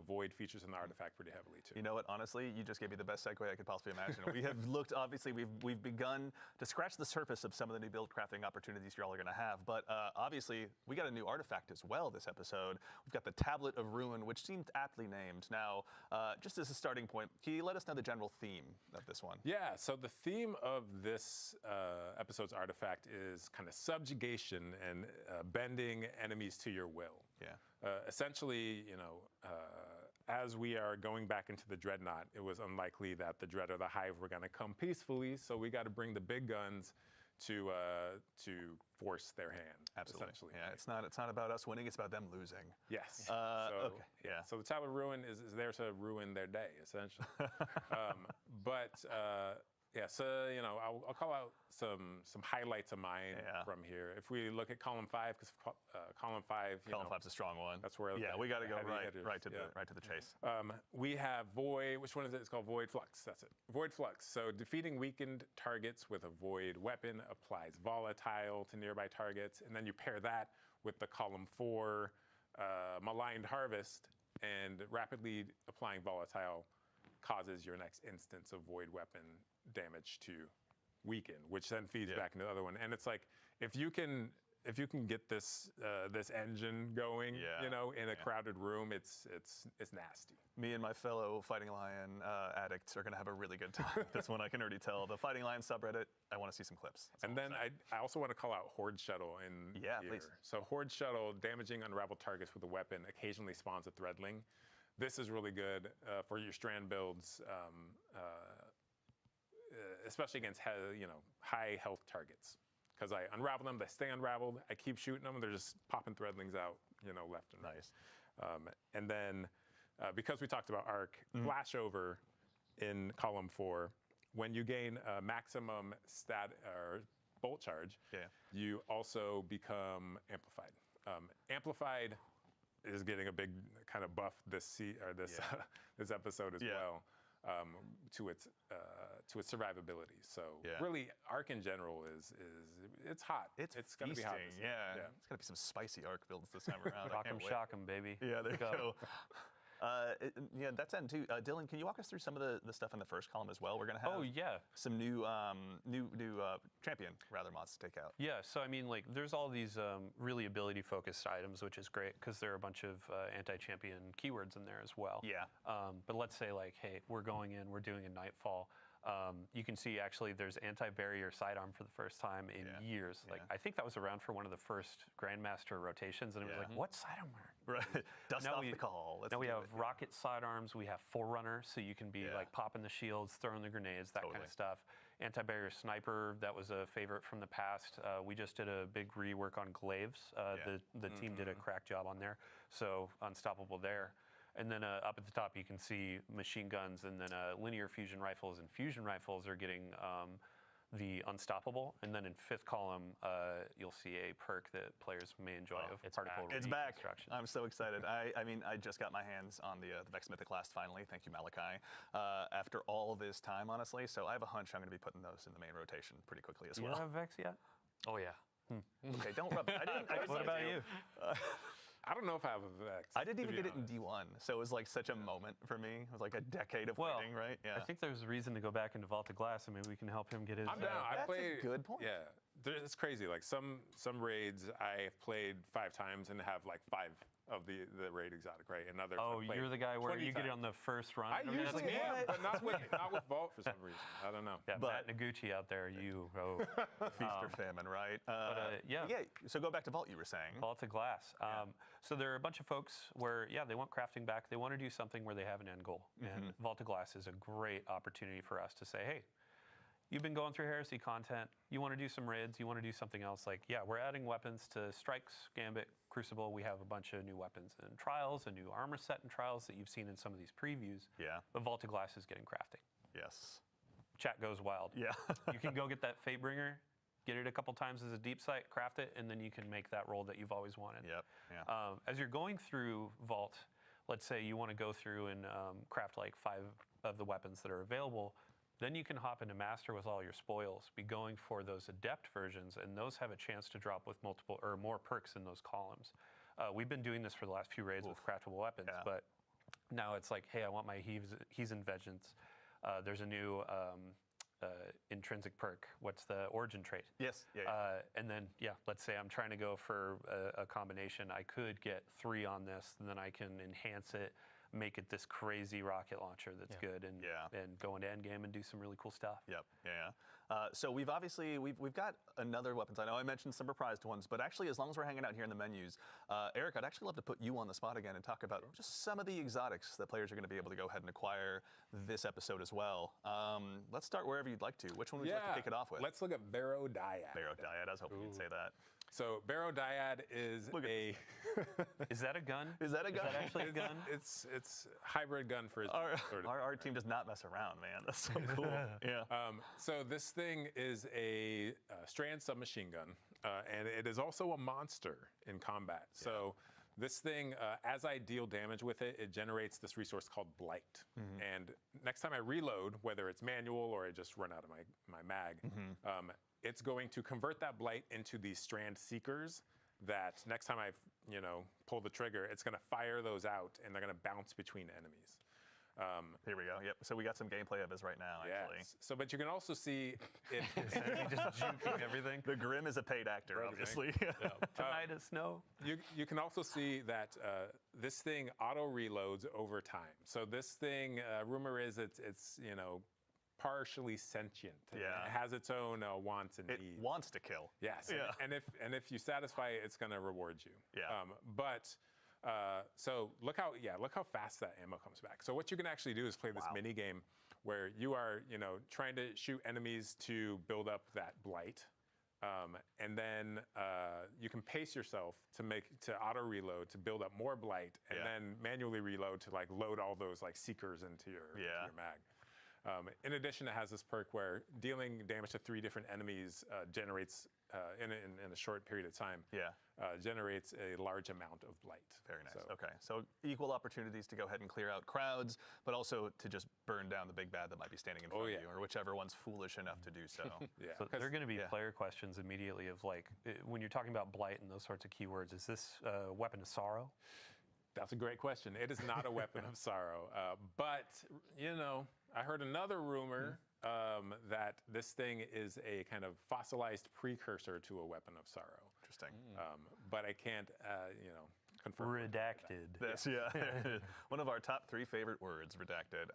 E: Void features in the artifact pretty heavily too.
A: You know what? Honestly, you just gave me the best segue I could possibly imagine. We have looked, obviously, we've begun to scratch the surface of some of the new build crafting opportunities you all are going to have. But obviously, we got a new artifact as well this episode. We've got the Tablet of Ruin, which seemed aptly named. Now, just as a starting point, can you let us know the general theme of this one?
E: Yeah. So the theme of this episode's artifact is kind of subjugation and bending enemies to your will. Yeah. Essentially, as we are going back into the Dreadnought, it was unlikely that the Dread or the Hive were going to come peacefully, so we got to bring the big guns to force their hand.
A: Absolutely.
E: Essentially.
A: Yeah. It's not about us winning; it's about them losing.
E: Yes.
A: Okay. Yeah.
E: So the Tablet of Ruin is there to ruin their day, essentially. Yeah, so I'll call out some highlights of mine from here. If we look at column 5, because column 5,
A: column 5's a strong one.
E: That's where
A: we got to go right to the chase.
E: We have Void. Which one is it? It's called Void Flux. That's it. Void Flux. So defeating weakened targets with a Void weapon applies volatile to nearby targets, and then you pair that with the column 4 Maligned Harvest, and rapidly applying volatile causes your next instance of Void weapon damage to weaken, which then feeds back into the other one. And it's like if you can get this engine going, in a crowded room, it's nasty.
A: Me and my fellow Fighting Lion addicts are going to have a really good time with this one. I can already tell. The Fighting Lion subreddit, I want to see some clips.
E: And then I also want to call out Horde Shuttle in here.
A: Please.
E: So Horde Shuttle, damaging unraveled targets with a weapon, occasionally spawns a Threadling. This is really good for your strand builds, especially against high health targets. Because I unravel them, they stay unraveled. I keep shooting them, and they're just popping Threadlings out, left and right.
A: Nice.
E: And then, because we talked about arc, flashover in column 4. When you gain a maximum stat or bolt charge, you also become amplified. Amplified is getting a big kind of buff this episode as well. To its survivability. So really, arc in general is it's hot.
A: It's
E: going to be hot.
A: Yeah. It's going to be some spicy arc builds this time around.
D: Rock 'em, shock 'em, baby.
A: Yeah, there you go. Yeah, that's end too. Dylan, can you walk us through some of the stuff in the first column as well? We're gonna have some new champion rather mods to take out.
D: Yeah, so I mean, like, there's all these really ability-focused items, which is great because there are a bunch of anti-champion keywords in there as well.
A: Yeah.
D: But let's say, like, hey, we're going in, we're doing a Nightfall. You can see actually there's anti-barrier sidearm for the first time in years. Like, I think that was around for one of the first Grandmaster rotations, and it was like, what sidearm?
A: Right. Dust off the call.
D: Now we have rocket sidearms, we have Forerunner, so you can be like popping the shields, throwing the grenades, that kind of stuff. Anti-barrier sniper, that was a favorite from the past. We just did a big rework on glaives. The team did a crack job on there, so unstoppable there. And then up at the top, you can see machine guns, and then linear fusion rifles and fusion rifles are getting the unstoppable. And then in fifth column, you'll see a perk that players may enjoy of particle
A: It's back.
D: Extraction.
A: I'm so excited. I mean, I just got my hands on the Vex Mythic Last finally. Thank you, Malachi. After all this time, honestly, so I have a hunch I'm going to be putting those in the main rotation pretty quickly as well.
D: You have Vex yet?
C: Oh yeah.
A: Okay, don't rub it. I didn't
D: What about you?
E: I don't know if I have a Vex.
A: I didn't even
E: to be
A: get it in
E: honest.
A: D1, so it was like such a moment for me. It was like a decade of waiting, right? Yeah.
D: I think there's a reason to go back into Vault of Glass, and maybe we can help him get his.
E: I'm down. I
A: That's
E: played,
A: a good point.
E: Yeah, it's crazy. Like some raids I've played 5 times and have like 5 of the raid exotic, right? And others.
D: Oh,
E: I've played
D: you're the guy where
E: 20
D: you get it
E: times.
D: on the first run.
E: I
D: mean,
E: usually
D: that's
E: am, but not with Vault for some reason. I don't know.
D: Yeah, Matt Noguchi out there,
A: Feast or famine, right?
D: yeah.
A: So go back to Vault, you were saying.
D: Vault of Glass. So there are a bunch of folks where, they want crafting back. They want to do something where they have an end goal. And Vault of Glass is a great opportunity for us to say, hey, you've been going through Heresy content. You want to do some raids. You want to do something else. Like, we're adding weapons to Strikes, Gambit, Crucible. We have a bunch of new weapons in Trials, a new armor set in Trials that you've seen in some of these previews.
A: Yeah.
D: But Vault of Glass is getting crafting.
A: Yes.
D: Chat goes wild.
A: Yeah.
D: You can go get that Fatebringer, get it a couple times as a deep sight, craft it, and then you can make that roll that you've always wanted.
A: Yep. Yeah.
D: As you're going through Vault, let's say you want to go through and craft like 5 of the weapons that are available, then you can hop into Master with all your spoils, be going for those Adept versions, and those have a chance to drop with multiple or more perks in those columns. We've been doing this for the last few raids with craftable weapons, but now it's like, hey, I want my Heathen Vengeance. There's a new intrinsic perk. What's the origin trait?
A: Yes. Yeah.
D: And then, let's say I'm trying to go for a combination. I could get 3 on this, and then I can enhance it, make it this crazy rocket launcher that's good, and go into endgame and do some really cool stuff.
A: Yep. Yeah. So we've got another weapons. I know I mentioned some reprised ones, but actually, as long as we're hanging out here in the menus, Eric, I'd actually love to put you on the spot again and talk about just some of the exotics that players are going to be able to go ahead and acquire this episode as well. Let's start wherever you'd like to. Which one would you like to kick it off with?
E: Let's look at Barrow Dyad.
A: Barrow Dyad. I was hoping you'd say that.
E: So Barrow Dyad is a.
D: Is that a gun?
A: Is that a gun?
D: Is that actually a gun?
E: It's hybrid gun for his sort of.
A: Our team does not mess around, man. That's so cool. Yeah.
E: So this thing is a strand submachine gun, and it is also a monster in combat. Yeah. So this thing, as I deal damage with it, it generates this resource called Blight. And next time I reload, whether it's manual or I just run out of my mag, it's going to convert that Blight into these strand seekers that next time I pull the trigger, it's going to fire those out, and they're going to bounce between enemies.
A: Here we go. Yep. So we got some gameplay of his right now, actually.
E: Yes. So, but you can also see it.
D: Just juking everything.
A: The Grim is a paid actor, obviously.
D: Tonight is snow.
E: You can also see that this thing auto reloads over time. So this thing, rumor is it's partially sentient.
A: Yeah.
E: It has its own wants and
A: It
E: needs.
A: wants to kill.
E: Yes.
A: Yeah.
E: And if you satisfy it, it's going to reward you.
A: Yeah.
E: So look how fast that ammo comes back. So what you can actually do is play this mini game where you are trying to shoot enemies to build up that Blight, and then you can pace yourself to auto reload to build up more Blight, and then manually reload to load all those seekers into your mag. In addition, it has this perk where dealing damage to 3 different enemies generates in a short period of time. Generates a large amount of Blight.
A: Very nice. Okay, so equal opportunities to go ahead and clear out crowds, but also to just burn down the big bad that might be standing in front of you, or whichever one's foolish enough to do so.
D: So there are going to be player questions immediately of when you're talking about Blight and those sorts of keywords, is this Weapon of Sorrow?
E: That's a great question. It is not a weapon of sorrow. But, I heard another rumor that this thing is a kind of fossilized precursor to a weapon of sorrow.
A: Interesting.
E: But I can't, confirm.
D: Redacted.
A: This, yeah. One of our top 3 favorite words, redacted.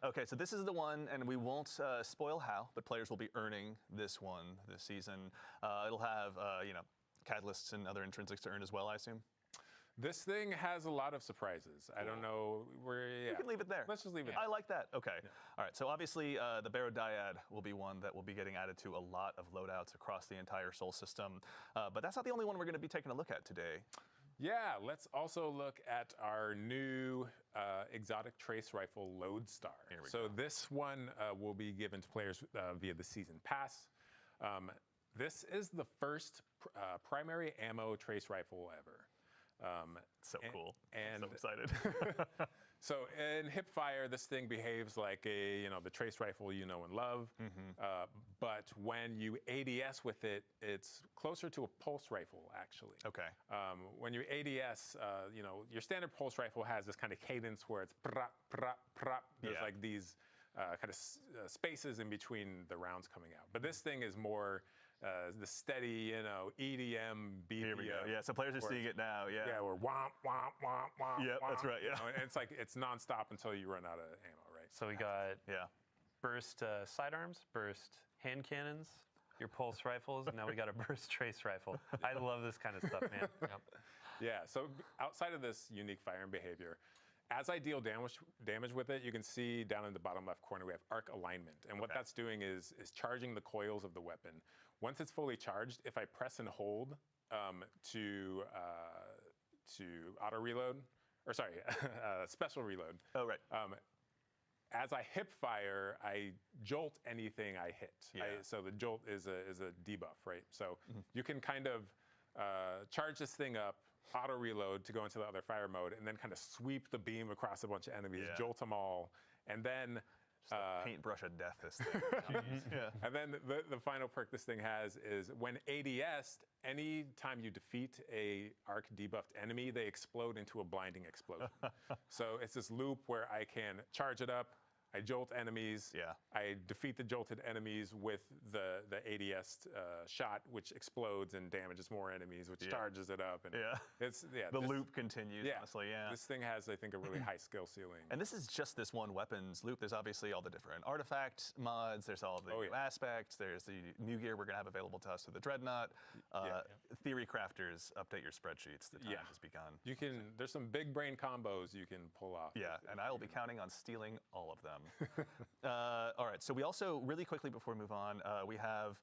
A: Okay, so this is the one, and we won't spoil how, but players will be earning this one this season. It'll have, catalysts and other intrinsics to earn as well, I assume.
E: This thing has a lot of surprises. I don't know where. Yeah.
A: You can leave it there.
E: Let's just leave it.
A: I like that. Okay. All right. So obviously, the Barodyad will be one that will be getting added to a lot of loadouts across the entire Sol system. But that's not the only one we're going to be taking a look at today.
E: Yeah. Let's also look at our new exotic trace rifle Lodestar.
A: Here we
E: go. This one will be given to players via the season pass. This is the first primary ammo trace rifle ever.
A: So cool.
E: And
A: so excited.
E: So in hipfire, this thing behaves like a, the trace rifle you know and love. But when you ADS with it, it's closer to a pulse rifle, actually.
A: Okay.
E: When you ADS, your standard pulse rifle has this kind of cadence where it's prop, prop, prop. There's like these kind of spaces in between the rounds coming out. But this thing is more the steady, EDM beat.
A: Here we go. Yeah, so players are seeing it now. Yeah.
E: Yeah, we're womp, womp, womp, womp.
A: Yep, that's right. Yeah.
E: And it's like it's nonstop until you run out of ammo, right?
D: So we got burst sidearms, burst hand cannons, your pulse rifles, and now we got a burst trace rifle. I love this kind of stuff, man.
E: Yeah. So outside of this unique firing behavior, as I deal damage with it, you can see down in the bottom left corner we have arc alignment, and what that's doing is charging the coils of the weapon. Once it's fully charged, if I press and hold to auto reload, or sorry, special reload.
A: Oh right.
E: As I hip fire, I jolt anything I hit.
A: Yeah.
E: So the jolt is a debuff, right? So you can kind of charge this thing up, auto reload to go into the other fire mode, and then kind of sweep the beam across a bunch of enemies, jolt them all, and then
A: paintbrush of death, this thing.
E: And then the final perk this thing has is when ADS'd, any time you defeat a arc debuffed enemy, they explode into a blinding explosion. So it's this loop where I can charge it up, I jolt enemies. I defeat the jolted enemies with the ADS shot, which explodes and damages more enemies, which charges it up. And it's
A: the loop continues. Honestly,
E: This thing has, I think, a really high skill ceiling.
A: And this is just this one weapons loop. There's obviously all the different artifact mods. There's all the new aspects. There's the new gear we're gonna have available to us through the Dreadnought. Theory crafters, update your spreadsheets. The time has begun.
E: You can. There's some big brain combos you can pull off.
A: And I will be counting on stealing all of them. All right, so we also, really quickly before we move on, we have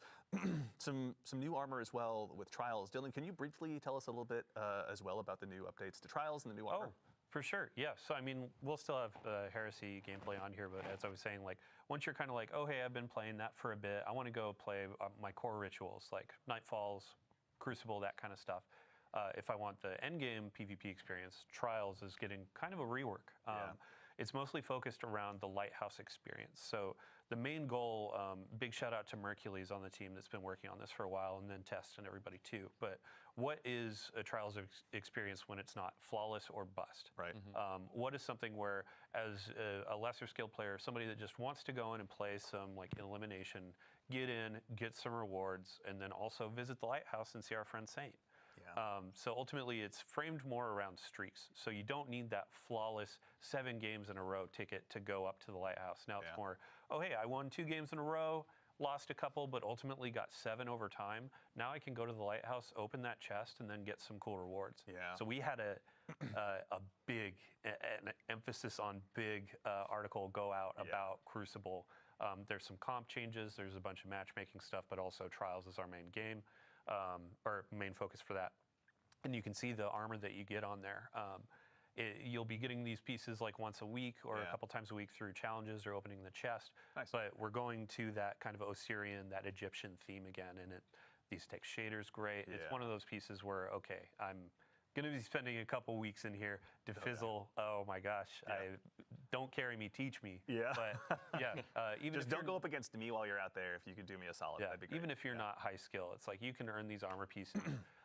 A: some new armor as well with Trials. Dylan, can you briefly tell us a little bit as well about the new updates to Trials and the new armor?
D: Oh, for sure, yeah. So I mean, we'll still have Heresy gameplay on here, but as I was saying, like, once you're kind of like, oh hey, I've been playing that for a bit, I want to go play my core rituals, like Nightfalls, Crucible, that kind of stuff. If I want the endgame PvP experience, Trials is getting kind of a rework. It's mostly focused around the Lighthouse experience. So the main goal, big shout out to Mercules on the team that's been working on this for a while, and then Test and everybody too. But what is a Trials experience when it's not flawless or bust?
A: Right.
D: What is something where, as a lesser skilled player, somebody that just wants to go in and play some like elimination, get in, get some rewards, and then also visit the Lighthouse and see our friend Saint. So ultimately, it's framed more around streaks. So you don't need that flawless 7 games in a row ticket to go up to the Lighthouse. Now it's more, oh, hey, I won 2 games in a row, lost a couple, but ultimately got 7 over time. Now I can go to the Lighthouse, open that chest, and then get some cool rewards. So we had a big, an emphasis on big article go out about Crucible. There's some comp changes, there's a bunch of matchmaking stuff, but also Trials is our main game. Or main focus for that. And you can see the armor that you get on there. You'll be getting these pieces like once a week or a couple times a week through challenges or opening the chest. But we're going to that kind of Osirian, that Egyptian theme again. And these text shaders great. It's one of those pieces where, okay, I'm going to be spending a couple weeks in here to fizzle. Oh my gosh, don't carry me, teach me. But even
A: just don't go up against me while you're out there. If you could do me a solid, that'd be great.
D: Even if you're not high skill, it's like you can earn these armor pieces.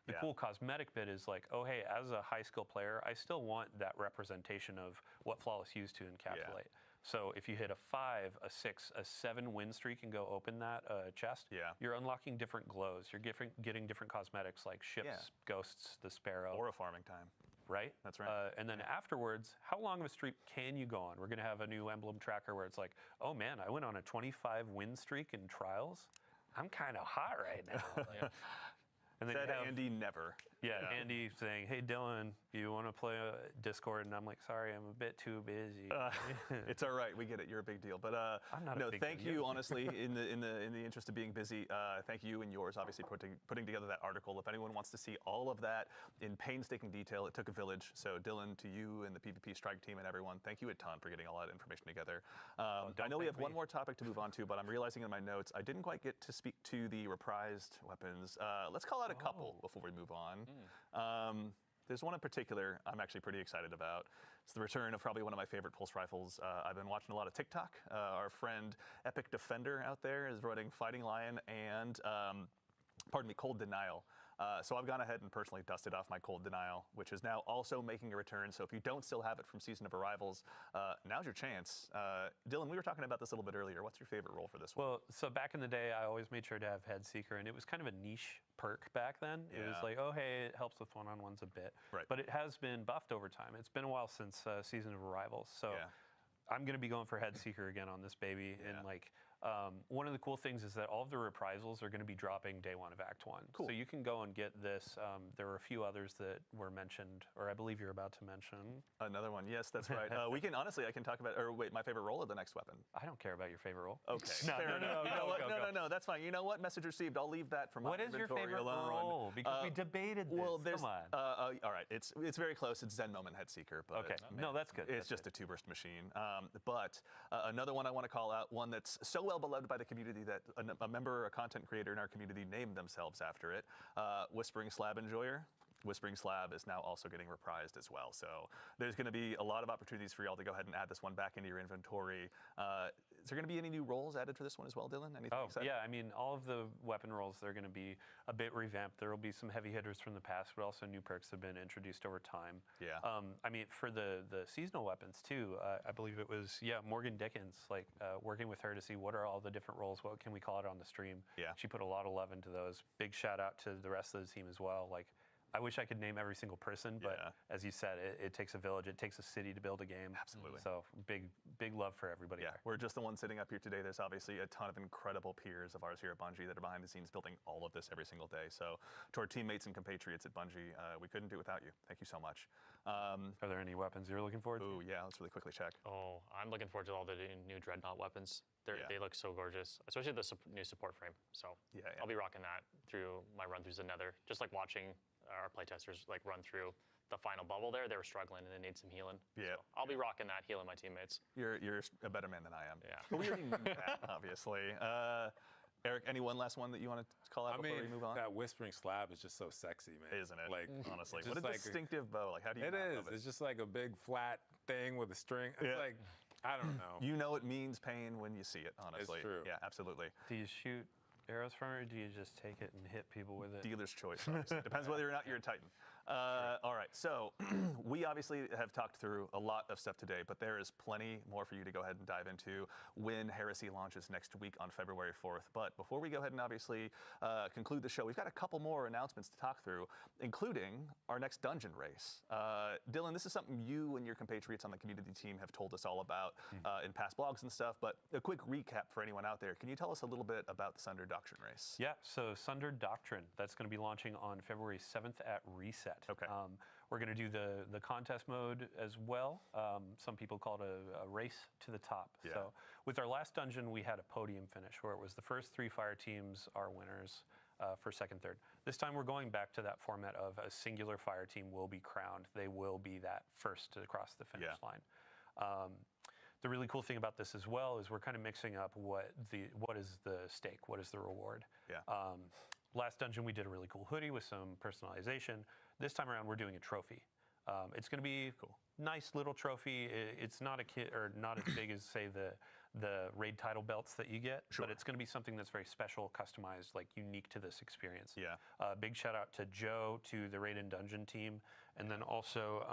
D: The cool cosmetic bit is like, oh, hey, as a high skill player, I still want that representation of what Flawless used to encapsulate. So if you hit a 5, a 6, a 7 win streak and go open that chest, you're unlocking different glows. You're getting different cosmetics like ships, ghosts, the sparrow.
A: Or a farming time.
D: Right?
A: That's right.
D: And then afterwards, how long of a streak can you go on? We're going to have a new emblem tracker where it's like, oh man, I went on a 25 win streak in trials. I'm kind of hot right now. And then
A: Said Andy never.
D: Andy saying, hey, Dylan, you want to play Discord? And I'm like, sorry, I'm a bit too busy.
A: It's all right. We get it. You're a big deal. But
D: I'm not
A: no,
D: a big
A: thank
D: deal.
A: you, honestly, in the interest of being busy. Thank you and yours, obviously, putting together that article. If anyone wants to see all of that in painstaking detail, it took a village. So Dylan, to you and the PvP Strike team and everyone, thank you a ton for getting all that information together. I know we have one more topic to move on to, but I'm realizing in my notes I didn't quite get to speak to the reprised weapons. Let's call out a couple before we move on. There's one in particular I'm actually pretty excited about. It's the return of probably one of my favorite pulse rifles. I've been watching a lot of TikTok. Our friend Epic Defender out there is running Fighting Lion and, Cold Denial. So I've gone ahead and personally dusted off my Cold Denial, which is now also making a return. So if you don't still have it from Season of Arrivals, now's your chance. Dylan, we were talking about this a little bit earlier. What's your favorite role for this one?
D: Well, so back in the day, I always made sure to have Head Seeker, and it was kind of a niche perk back then. It was like, oh, hey, it helps with one-on-ones a bit.
A: Right.
D: But it has been buffed over time. It's been a while since Season of Arrivals. So I'm going to be going for Head Seeker again on this baby. And one of the cool things is that all of the reprisals are going to be dropping day 1 of Act 1.
A: Cool.
D: So you can go and get this. There were a few others that were mentioned, or I believe you're about to mention.
A: Another one. Yes, that's right. We can honestly, I can talk about. Or wait, my favorite role of the next weapon.
D: I don't care about your favorite role.
A: Okay.
D: No,
A: fair
D: no,
A: enough.
D: no,
A: You know
D: go,
A: what?
D: go,
A: No,
D: go.
A: no, that's fine. You know what? Message received. I'll leave that for my
D: What is your
A: inventory
D: favorite
A: alone.
D: role? Because we debated this.
A: Well, there's.
D: Come on.
A: All right. It's very close. It's Zen Moment Head Seeker. But
D: Okay. No, that's good.
A: It's just a 2-burst machine. But another one I want to call out, one that's so well beloved by the community that a member or a content creator in our community named themselves after it. Whispering Slab Enjoyer. Whispering Slab is now also getting reprised as well. So there's going to be a lot of opportunities for y'all to go ahead and add this one back into your inventory. Is there going to be any new roles added for this one as well, Dylan? Anything exciting?
D: Yeah. I mean, all of the weapon roles, they're going to be a bit revamped. There will be some heavy hitters from the past, but also new perks have been introduced over time.
A: Yeah.
D: I mean, for the seasonal weapons too, I believe it was, Morgan Dickens, working with her to see what are all the different roles, what can we call it on the stream.
A: Yeah.
D: She put a lot of love into those. Big shout out to the rest of the team as well. I wish I could name every single person, but as you said, it takes a village, it takes a city to build a game.
A: Absolutely.
D: So big love for everybody there.
A: We're just the ones sitting up here today. There's obviously a ton of incredible peers of ours here at Bungie that are behind the scenes building all of this every single day. So to our teammates and compatriots at Bungie, we couldn't do it without you. Thank you so much.
D: Are there any weapons you're looking forward to?
A: Ooh, yeah, let's really quickly check.
C: Oh, I'm looking forward to all the new Dreadnought weapons. They look so gorgeous, especially the new support frame. So I'll be rocking that through my run throughs of Nether. Just like watching our playtesters run through the final bubble there. They were struggling and they need some healing.
A: Yeah.
C: So I'll be rocking that, healing my teammates.
A: You're a better man than I am.
C: Yeah.
A: But we already knew that, obviously. Eric, any one last one that you want to call out before we move on?
E: That Whispering Slab is just so sexy, man.
A: Isn't it? Honestly,
E: just
A: what a distinctive bow. How do you?
E: It is. It's just like a big flat thing with a string. It's I don't know.
A: You know it means pain when you see it. Honestly,
E: It's true.
A: Yeah, absolutely.
D: Do you shoot arrows from it, or do you just take it and hit people with it?
A: Dealer's choice. Obviously. Depends whether or not you're a Titan. All right, so we obviously have talked through a lot of stuff today, but there is plenty more for you to go ahead and dive into when Heresy launches next week on February 4th. But before we go ahead and obviously conclude the show, we've got a couple more announcements to talk through, including our next dungeon race. Dylan, this is something you and your compatriots on the community team have told us all about in past blogs and stuff, but a quick recap for anyone out there. Can you tell us a little bit about the Sunder Doctrine race?
D: Yeah, so Sunder Doctrine, that's going to be launching on February 7th at Reset.
A: Okay.
D: We're going to do the contest mode as well. Some people call it a race to the top.
A: Yeah.
D: So with our last dungeon, we had a podium finish where it was the first 3 fire teams are winners for second, third. This time we're going back to that format of a singular fire team will be crowned. They will be that first to cross the finish line. The really cool thing about this as well is we're kind of mixing up what is the stake, what is the reward.
A: Yeah.
D: Last dungeon we did a really cool hoodie with some personalization. This time around we're doing a trophy. It's going to be cool. Nice little trophy. It's not a kit or not as big as say the raid title belts that you get,
A: Sure.
D: but it's going to be something that's very special, customized, like unique to this experience.
A: Yeah.
D: Big shout out to Joe, to the Raid and Dungeon team, and then also.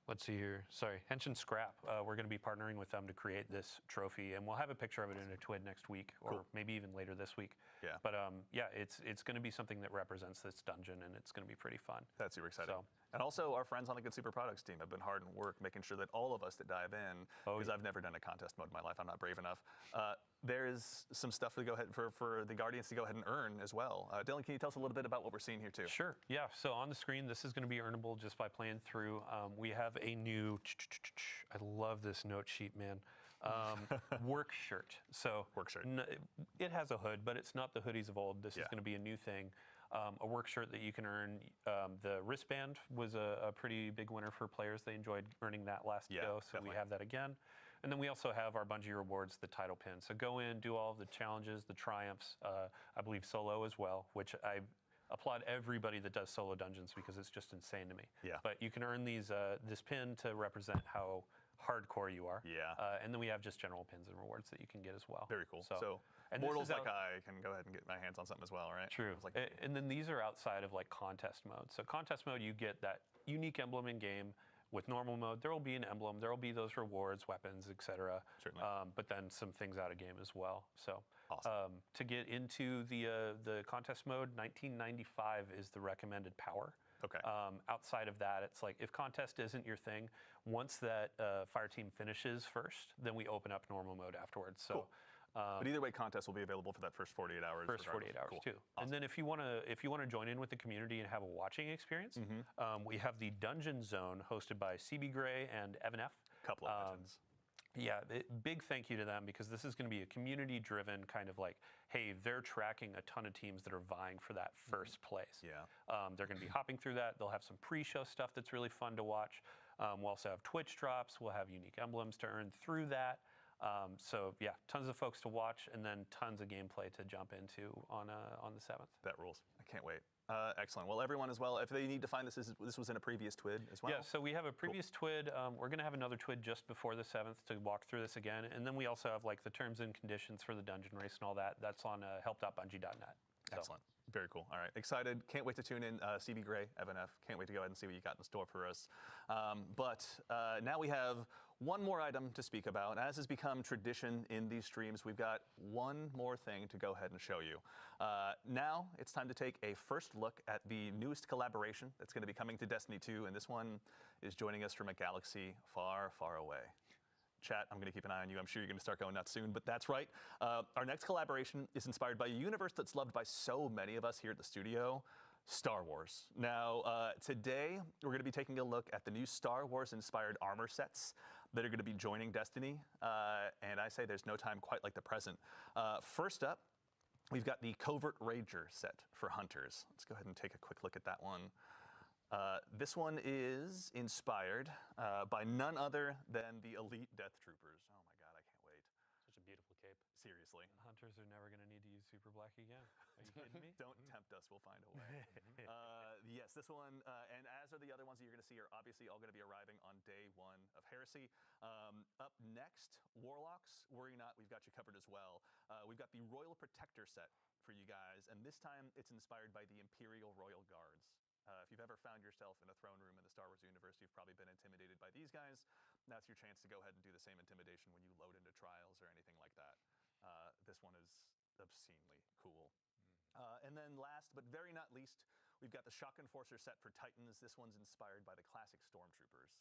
D: Let's see here. Sorry, Henshin Scrap. We're going to be partnering with them to create this trophy, and we'll have a picture of it in a TWID next week, or maybe even later this week.
A: Yeah.
D: But yeah, it's going to be something that represents this dungeon, and it's going to be pretty fun.
A: That's super exciting.
D: So-
A: And also, our friends on the Good Super Products team have been hard at work making sure that all of us that dive in, because I've never done a contest mode in my life, I'm not brave enough. There is some stuff to go ahead for the Guardians to go ahead and earn as well. Dylan, can you tell us a little bit about what we're seeing here too?
D: Sure. Yeah. So on the screen, this is going to be earnable just by playing through. We have a new. I love this note sheet, man. Work shirt. So
A: Work shirt.
D: It has a hood, but it's not the hoodies of old. This is going to be a new thing. A work shirt that you can earn. The wristband was a pretty big winner for players. They enjoyed earning that last go, so
A: definitely.
D: we have that again. And then we also have our Bungie rewards, the title pin. So go in, do all of the challenges, the triumphs. I believe solo as well, which I applaud everybody that does solo dungeons because it's just insane to me.
A: Yeah.
D: But you can earn these this pin to represent how hardcore you are.
A: Yeah.
D: And then we have just general pins and rewards that you can get as well.
A: Very cool.
D: So and this
A: mortals
D: is
A: like
D: out-
A: I can go ahead and get my hands on something as well, right?
D: True.
A: It's like,
D: And then these are outside of like contest mode. So contest mode, you get that unique emblem in game. With normal mode, there will be an emblem. There will be those rewards, weapons, etc.
A: Certainly.
D: But then some things out of game as well. So
A: Awesome.
D: to get into the contest mode, 1995 is the recommended power.
A: Okay.
D: Outside of that, it's like if contest isn't your thing, once that fire team finishes first, then we open up normal mode afterwards. So.
A: Cool. But either way, contests will be available for that first 48 hours.
D: First 48
A: regardless.
D: hours
A: Cool.
D: too.
A: Awesome.
D: And then if you want to join in with the community and have a watching experience, we have the Dungeon Zone hosted by CB Gray and Evan F.
A: Couple of legends.
D: Yeah, big thank you to them because this is going to be a community-driven kind of like, hey, they're tracking a ton of teams that are vying for that first place.
A: Yeah.
D: They're going to be hopping through that. They'll have some pre-show stuff that's really fun to watch. We'll also have Twitch drops. We'll have unique emblems to earn through that. So yeah, tons of folks to watch, and then tons of gameplay to jump into on the 7th.
A: That rules. I can't wait. Excellent. Well, everyone as well, if they need to find this was in a previous TWID as well?
D: Yeah, so we have a previous TWID. We're going to have another TWID just before the 7th to walk through this again. And then we also have like the terms and conditions for the dungeon race and all that. That's on help.bungie.net. So.
A: Excellent. Very cool. All right. Excited. Can't wait to tune in. CB Gray, Evan F. Can't wait to go ahead and see what you got in store for us. But now we have one more item to speak about. As has become tradition in these streams, we've got one more thing to go ahead and show you. Now it's time to take a first look at the newest collaboration that's going to be coming to Destiny 2, and this one is joining us from a galaxy far, far away. Chat, I'm going to keep an eye on you. I'm sure you're going to start going nuts soon, but that's right. Our next collaboration is inspired by a universe that's loved by so many of us here at the studio, Star Wars. Now, today, we're going to be taking a look at the new Star Wars-inspired armor sets that are going to be joining Destiny, and I say there's no time quite like the present. First up, we've got the Covert Ranger set for Hunters. Let's go ahead and take a quick look at that one. This one is inspired by none other than the Elite Death Troopers. Oh my God, I can't wait.
C: Such a beautiful cape.
A: Seriously.
D: Hunters are never going to need to use Super Black again. Are you kidding me?
A: Don't tempt us, we'll find a way. Yes, this one, and as are the other ones that you're going to see, are obviously all going to be arriving on day one of Heresy. Up next, Warlocks. Worry not, we've got you covered as well. We've got the Royal Protector set for you guys, and this time it's inspired by the Imperial Royal Guards. If you've ever found yourself in a throne room in the Star Wars universe, you've probably been intimidated by these guys. That's your chance to go ahead and do the same intimidation when you load into trials or anything like that. This one is obscenely cool. And then last, but very not least, we've got the Shock Enforcer set for Titans. This one's inspired by the classic Stormtroopers.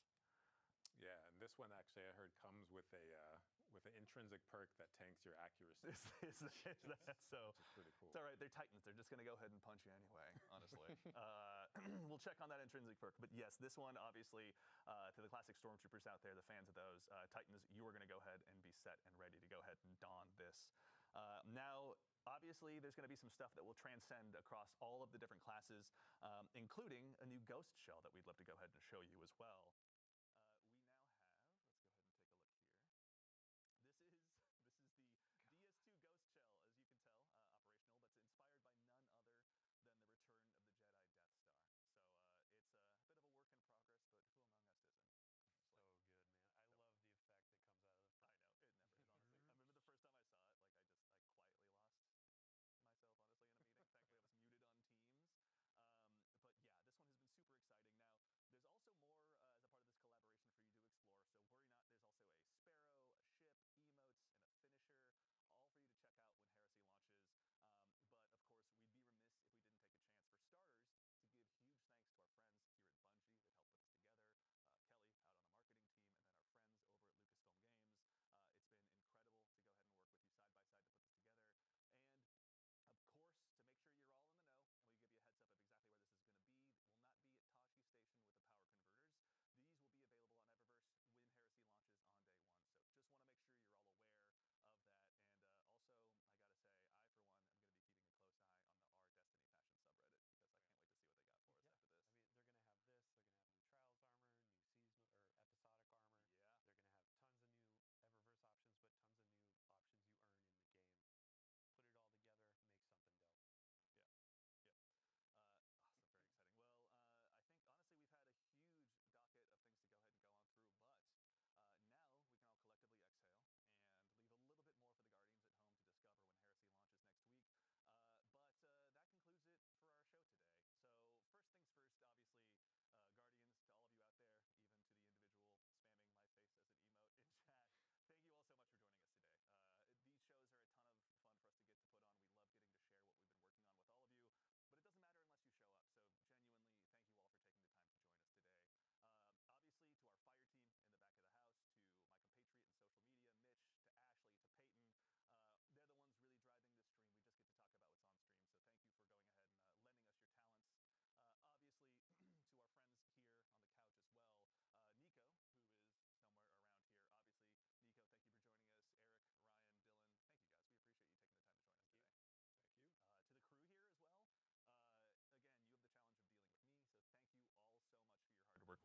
E: Yeah, and this one actually I heard comes with an intrinsic perk that tanks your accuracy.
A: Is that so?
E: Which is pretty cool.
A: It's all right. They're Titans. They're just going to go ahead and punch you anyway, honestly. We'll check on that intrinsic perk. But yes, this one, obviously, to the classic Stormtroopers out there, the fans of those, Titans, you are going to go ahead and be set and ready to go ahead and don this. Now, obviously, there's going to be some stuff that will transcend across all of the different classes, including a new ghost shell that we'd love to go ahead and show you as well.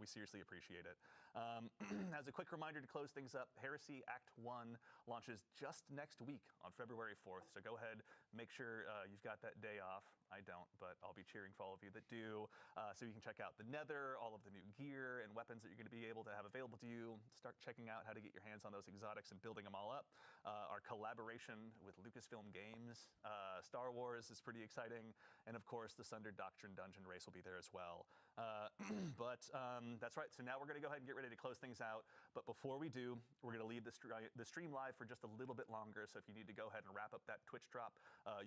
A: We seriously appreciate it. As a quick reminder to close things up, Heresy Act 1 launches just next week on February 4th. So go ahead, make sure you've got that day off. I don't, but I'll be cheering for all of you that do. So you can check out the Nether, all of the new gear and weapons that you're going to be able to have available to you. Start checking out how to get your hands on those exotics and building them all up. Our collaboration with Lucasfilm Games, Star Wars is pretty exciting. And of course, the Sundered Doctrine Dungeon race will be there as well. But that's right. So now we're going to go ahead and get ready to close things out. But before we do, we're going to leave the stream live for just a little bit longer. So if you need to go ahead and wrap up that Twitch drop,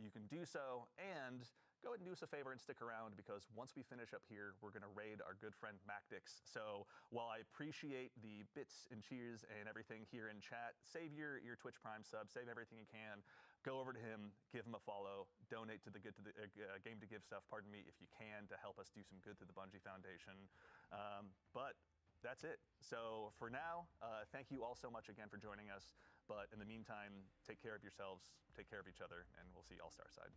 A: you can do so. And go ahead and do us a favor and stick around, because once we finish up here, we're going to raid our good friend Macdix. So while I appreciate the bits and cheers and everything here in chat, save your Twitch Prime sub, save everything you can. Go over to him, give him a follow, donate to the Game to Give stuff, pardon me, if you can, to help us do some good to the Bungie Foundation. But that's it. So for now, thank you all so much again for joining us. But in the meantime, take care of yourselves, take care of each other, and we'll see you all Starside.